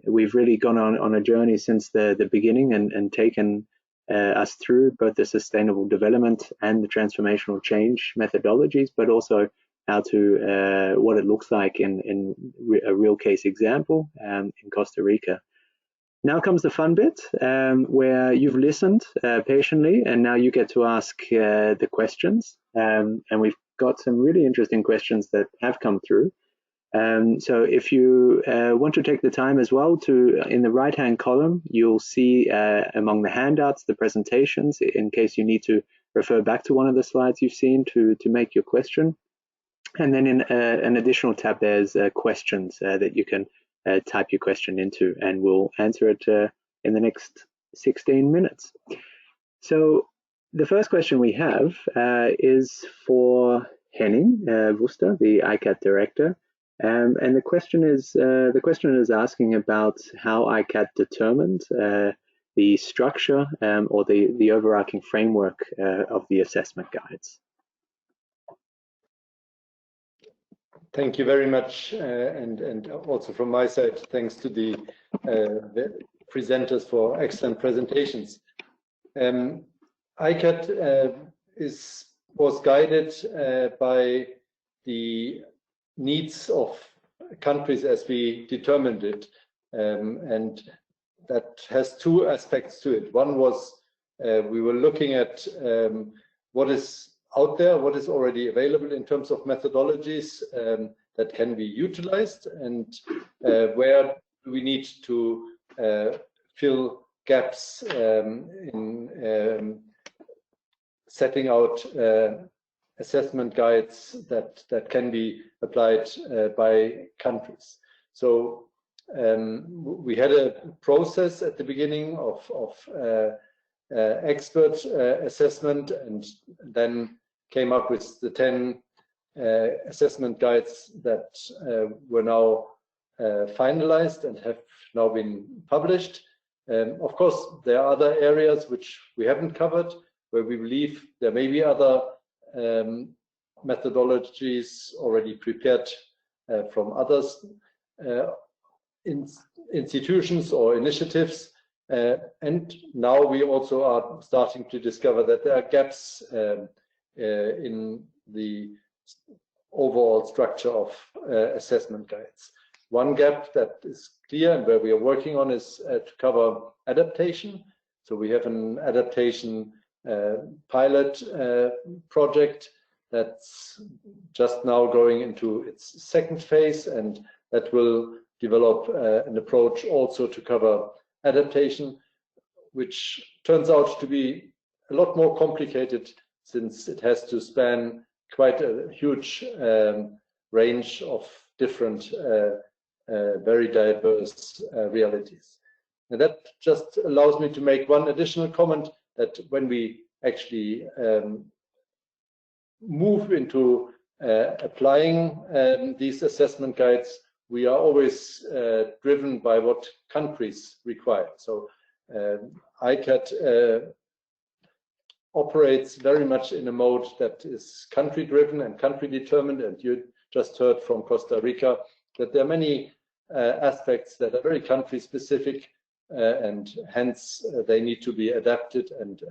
We've really gone on a journey since the beginning and taken us through both the sustainable development and the transformational change methodologies, but also how to what it looks like in a real case example in Costa Rica. Now comes the fun bit, where you've listened patiently, and now you get to ask the questions. And we've got some really interesting questions that have come through. So if you want to take the time as well to, in the right-hand column, you'll see among the handouts, the presentations, in case you need to refer back to one of the slides you've seen to make your question. And then in an additional tab, there's questions that you can type your question into, and we'll answer it in the next 16 minutes. So the first question we have is for Henning Wuster, the ICAT director. And the questioner is asking about how ICAT determined the structure or the overarching framework of the assessment guides. Thank you very much, and also from my side, thanks to the presenters for excellent presentations. ICAT was guided by the needs of countries as we determined it, and that has two aspects to it. One was we were looking at what is out there, what is already available in terms of methodologies that can be utilized, and where do we need to fill gaps in setting out assessment guides that can be applied by countries. So we had a process at the beginning of expert assessment, and then came up with the 10 assessment guides that were now finalized and have now been published. Of course, there are other areas which we haven't covered, where we believe there may be other methodologies already prepared from others, institutions or initiatives. And now we also are starting to discover that there are gaps in the overall structure of assessment guides. One gap that is clear and where we are working on is to cover adaptation. So we have an adaptation pilot project that's just now going into its second phase, and that will develop an approach also to cover adaptation, which turns out to be a lot more complicated since it has to span quite a huge range of different very diverse realities. And that just allows me to make one additional comment, that when we actually move into applying these assessment guides, we are always driven by what countries require. So ICAT operates very much in a mode that is country driven and country determined, and you just heard from Costa Rica that there are many aspects that are very country specific, and hence they need to be adapted and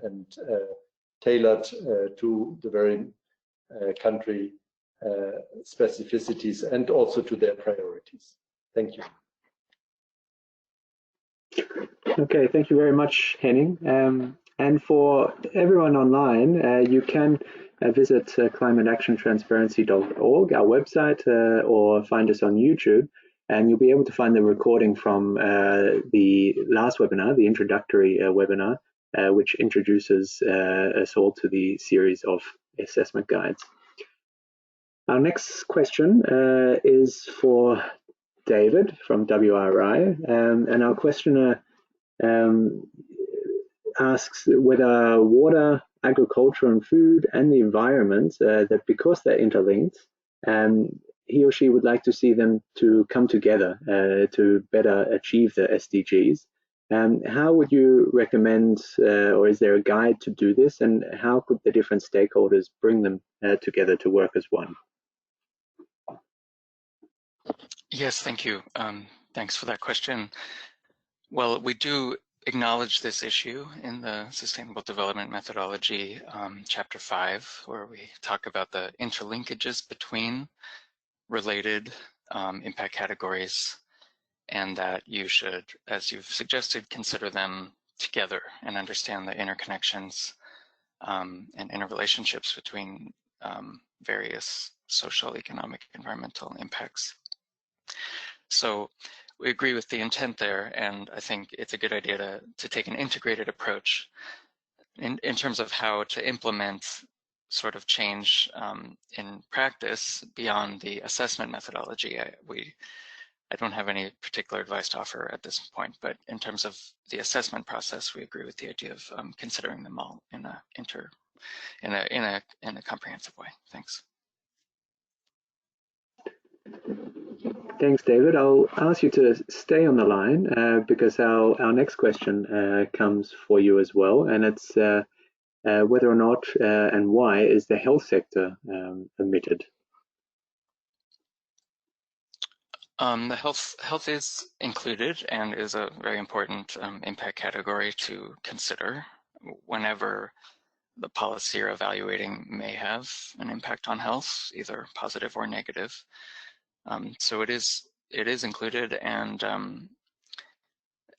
tailored to the very country specificities and also to their priorities. Thank you. Okay, thank you very much, Henning. And for everyone online, you can visit climateactiontransparency.org, our website, or find us on YouTube, and you'll be able to find the recording from the last webinar, the introductory webinar, which introduces us all to the series of assessment guides. Our next question is for David from WRI, and our questioner asks whether water, agriculture and food and the environment, that because they're interlinked, he or she would like to see them to come together to better achieve the SDGs. How would you recommend, or is there a guide to do this, and how could the different stakeholders bring them together to work as one? Yes, thank you. Thanks for that question. Well, we do acknowledge this issue in the Sustainable Development Methodology, Chapter 5, where we talk about the interlinkages between related impact categories, and that you should, as you've suggested, consider them together and understand the interconnections and interrelationships between various social, economic, environmental impacts. So we agree with the intent there, and I think it's a good idea to take an integrated approach in terms of how to implement sort of change in practice beyond the assessment methodology. I don't have any particular advice to offer at this point, but in terms of the assessment process, we agree with the idea of considering them all in a comprehensive way. Thanks. Thanks, David. I'll ask you to stay on the line because our next question comes for you as well, and it's whether or not and why is the health sector omitted? The health is included and is a very important impact category to consider whenever the policy you're evaluating may have an impact on health, either positive or negative. So it is included, and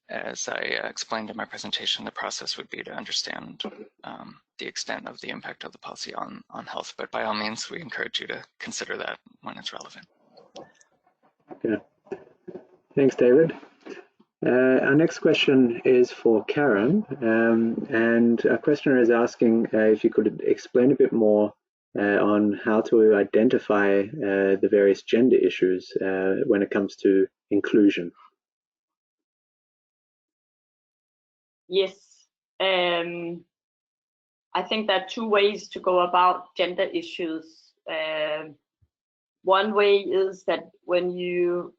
as I explained in my presentation, the process would be to understand the extent of the impact of the policy on health. But by all means, we encourage you to consider that when it's relevant. Yeah. Thanks, David. Our next question is for Karen, and our questioner is asking if you could explain a bit more on how to identify the various gender issues when it comes to inclusion. Yes, I think there are two ways to go about gender issues. One way is that when you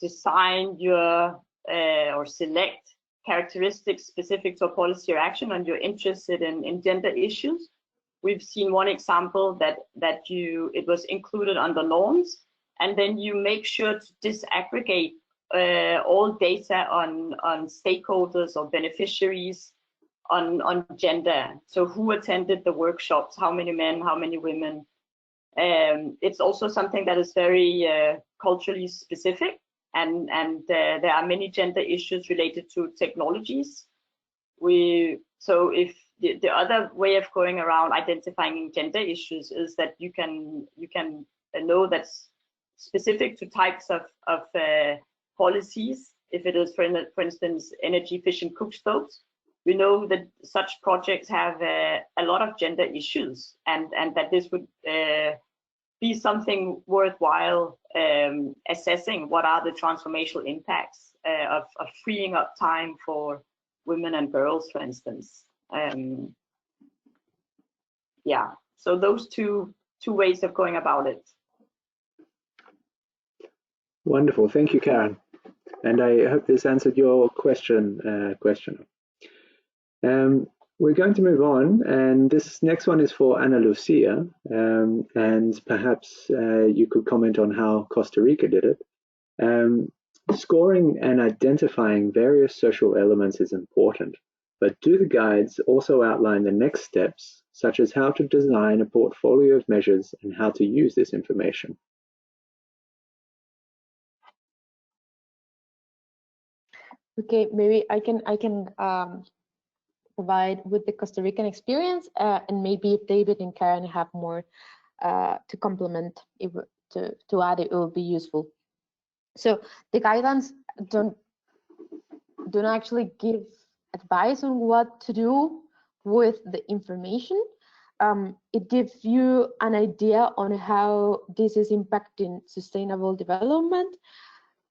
design your or select characteristics specific to a policy or action and you're interested in gender issues, we've seen one example that it was included under norms, and then you make sure to disaggregate all data on stakeholders or beneficiaries on gender. So who attended the workshops, how many men, how many women. It's also something that is very culturally specific, and there are many gender issues related to technologies. So if the other way of going around identifying gender issues is that you can know that's specific to types of policies. If it is, for instance, energy efficient cook stoves, we know that such projects have a lot of gender issues, and that this would be something worthwhile assessing what are the transformational impacts of freeing up time for women and girls, for instance. Yeah, so those two ways of going about it. Wonderful, thank you, Karen. And I hope this answered your question. We're going to move on, and this next one is for Ana Lucia, and perhaps you could comment on how Costa Rica did it. Scoring and identifying various social elements is important, but do the guides also outline the next steps, such as how to design a portfolio of measures and how to use this information? Okay, maybe I can provide with the Costa Rican experience, and maybe if David and Karen have more to complement, to add, it will be useful. So the guidelines don't actually give advice on what to do with the information. It gives you an idea on how this is impacting sustainable development,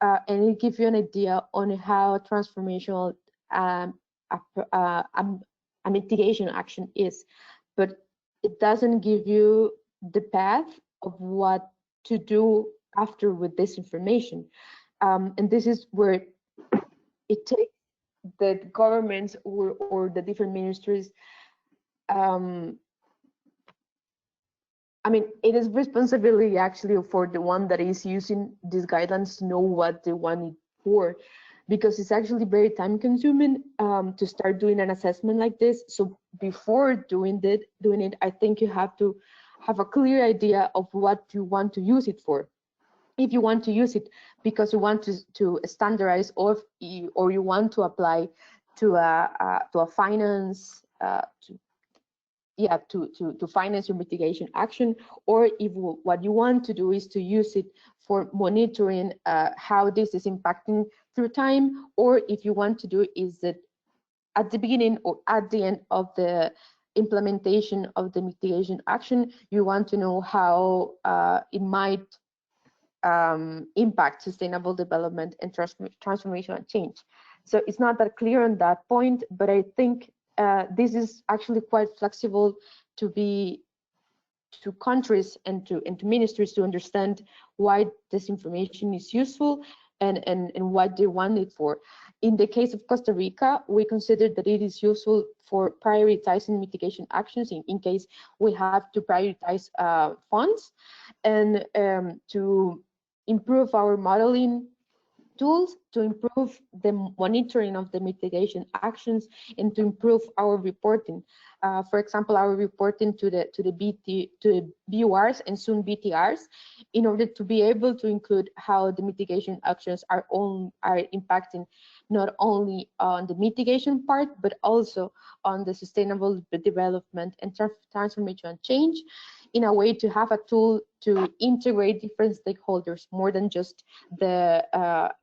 and it gives you an idea on how transformational a mitigation action is, but it doesn't give you the path of what to do after with this information. And this is where it takes the governments or the different ministries. I mean, it is responsibility actually for the one that is using these guidelines to know what they want it for, because it's actually very time consuming to start doing an assessment like this. So before doing it, I think you have to have a clear idea of what you want to use it for. If you want to use it because you want to standardize, or you want to apply to a finance to finance your mitigation action, or if what you want to do is to use it for monitoring how this is impacting through time, or if you want to do is that at the beginning or at the end of the implementation of the mitigation action, you want to know how it might impact sustainable development and transformational change. So it's not that clear on that point, but I think this is actually quite flexible to countries and to ministries to understand why this information is useful and what they want it for. In the case of Costa Rica, we consider that it is useful for prioritizing mitigation actions in case we have to prioritize funds, and to improve our modeling tools, to improve the monitoring of the mitigation actions, and to improve our reporting. For example, our reporting to the BURs and soon BTRs, in order to be able to include how the mitigation actions are impacting not only on the mitigation part, but also on the sustainable development and transformational change, in a way to have a tool to integrate different stakeholders more than just the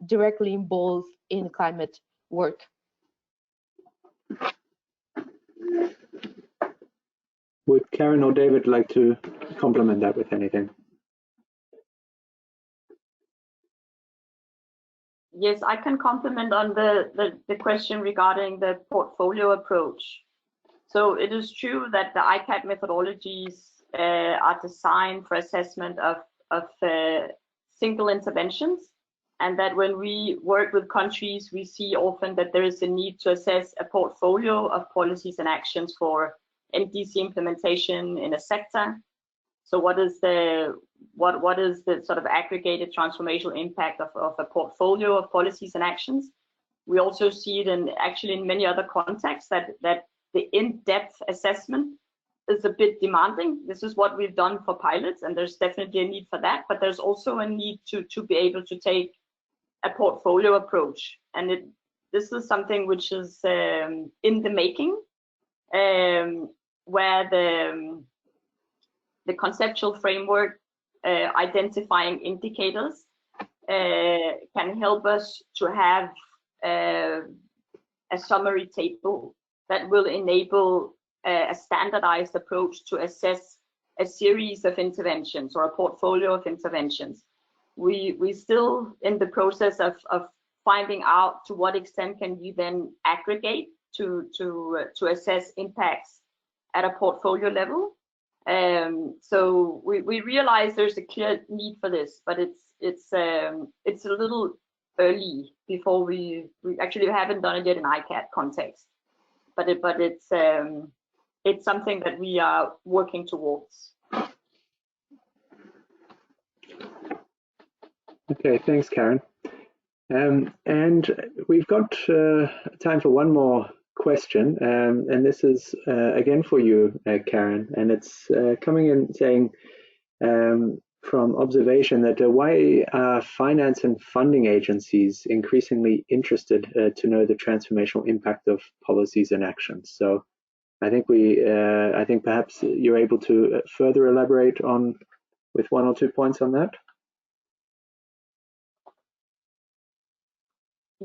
directly involved in climate work. Would Karen or David like to complement that with anything? Yes, I can comment on the question regarding the portfolio approach. So it is true that the ICAT methodologies are designed for assessment of single interventions, and that when we work with countries, we see often that there is a need to assess a portfolio of policies and actions for NDC implementation in a sector. So what is the sort of aggregated transformational impact of a portfolio of policies and actions? We also see it actually in many other contexts that the in-depth assessment is a bit demanding. This is what we've done for pilots, and there's definitely a need for that, but there's also a need to be able to take a portfolio approach. And this is something which is in the making, where the conceptual framework identifying indicators can help us to have a summary table that will enable a standardized approach to assess a series of interventions or a portfolio of interventions. We still in the process of finding out to what extent can you then aggregate to assess impacts at a portfolio level. So we realize there's a clear need for this, but it's a little early before we actually haven't done it yet in ICAT context, but it's something that we are working towards. Okay, thanks, Karen. And we've got time for one more question, and this is again for you, Karen, and it's coming in saying from observation that why are finance and funding agencies increasingly interested to know the transformational impact of policies and actions? So I think I think perhaps you're able to further elaborate on with 1 or 2 points on that.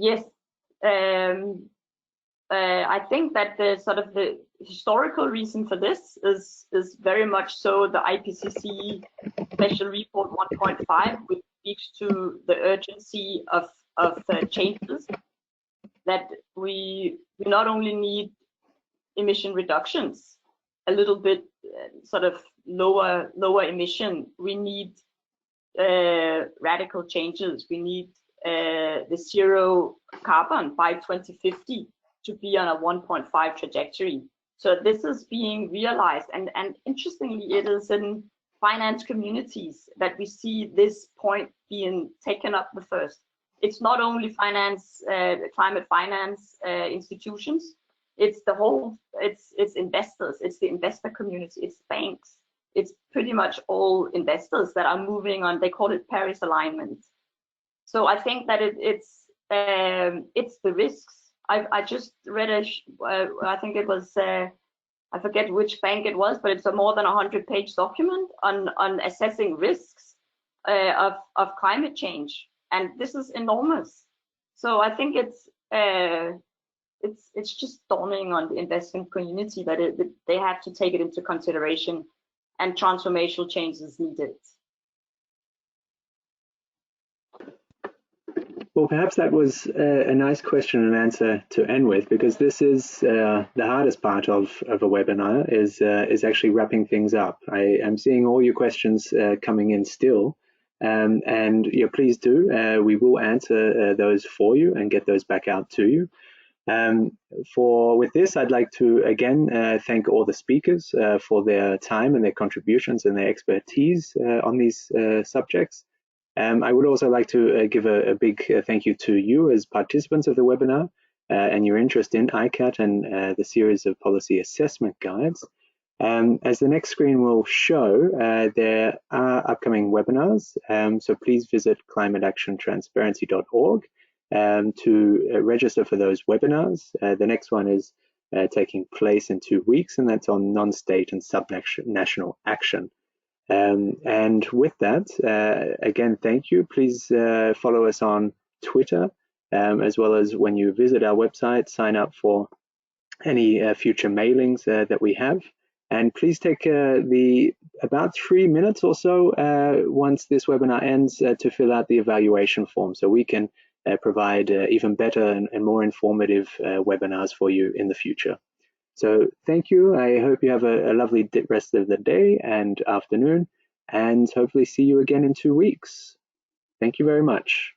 Yes, I think that the historical reason for this is very much so the IPCC Special Report 1.5, which speaks to the urgency of changes, that we not only need emission reductions, a little bit lower emission, we need radical changes. We need the zero carbon by 2050 to be on a 1.5 trajectory. So this is being realized, and interestingly, it is in finance communities that we see this point being taken up the first. It's not only finance, climate finance institutions, it's the whole, it's investors, it's the investor community, it's banks, it's pretty much all investors that are moving on, they call it Paris alignment. So I think that it's the risks. I just read I think it was, I forget which bank it was, but it's a more than 100-page document on assessing risks of climate change, and this is enormous. So I think it's just dawning on the investment community that they have to take it into consideration, and transformational change is needed. Well, perhaps that was a nice question and answer to end with, because this is the hardest part of a webinar, is actually wrapping things up. I am seeing all your questions coming in still, and please do. We will answer those for you and get those back out to you. With this, I'd like to again thank all the speakers for their time and their contributions and their expertise on these subjects. I would also like to give a big thank you to you as participants of the webinar and your interest in ICAT and the series of policy assessment guides. As the next screen will show, there are upcoming webinars, so please visit climateactiontransparency.org to register for those webinars. The next one is taking place in 2 weeks, and that's on non-state and subnational action. And with that, again, thank you. Please follow us on Twitter, as well as when you visit our website, sign up for any future mailings that we have. And please take about 3 minutes or so once this webinar ends to fill out the evaluation form, so we can provide even better and more informative webinars for you in the future. So thank you. I hope you have a lovely rest of the day and afternoon, and hopefully see you again in 2 weeks. Thank you very much.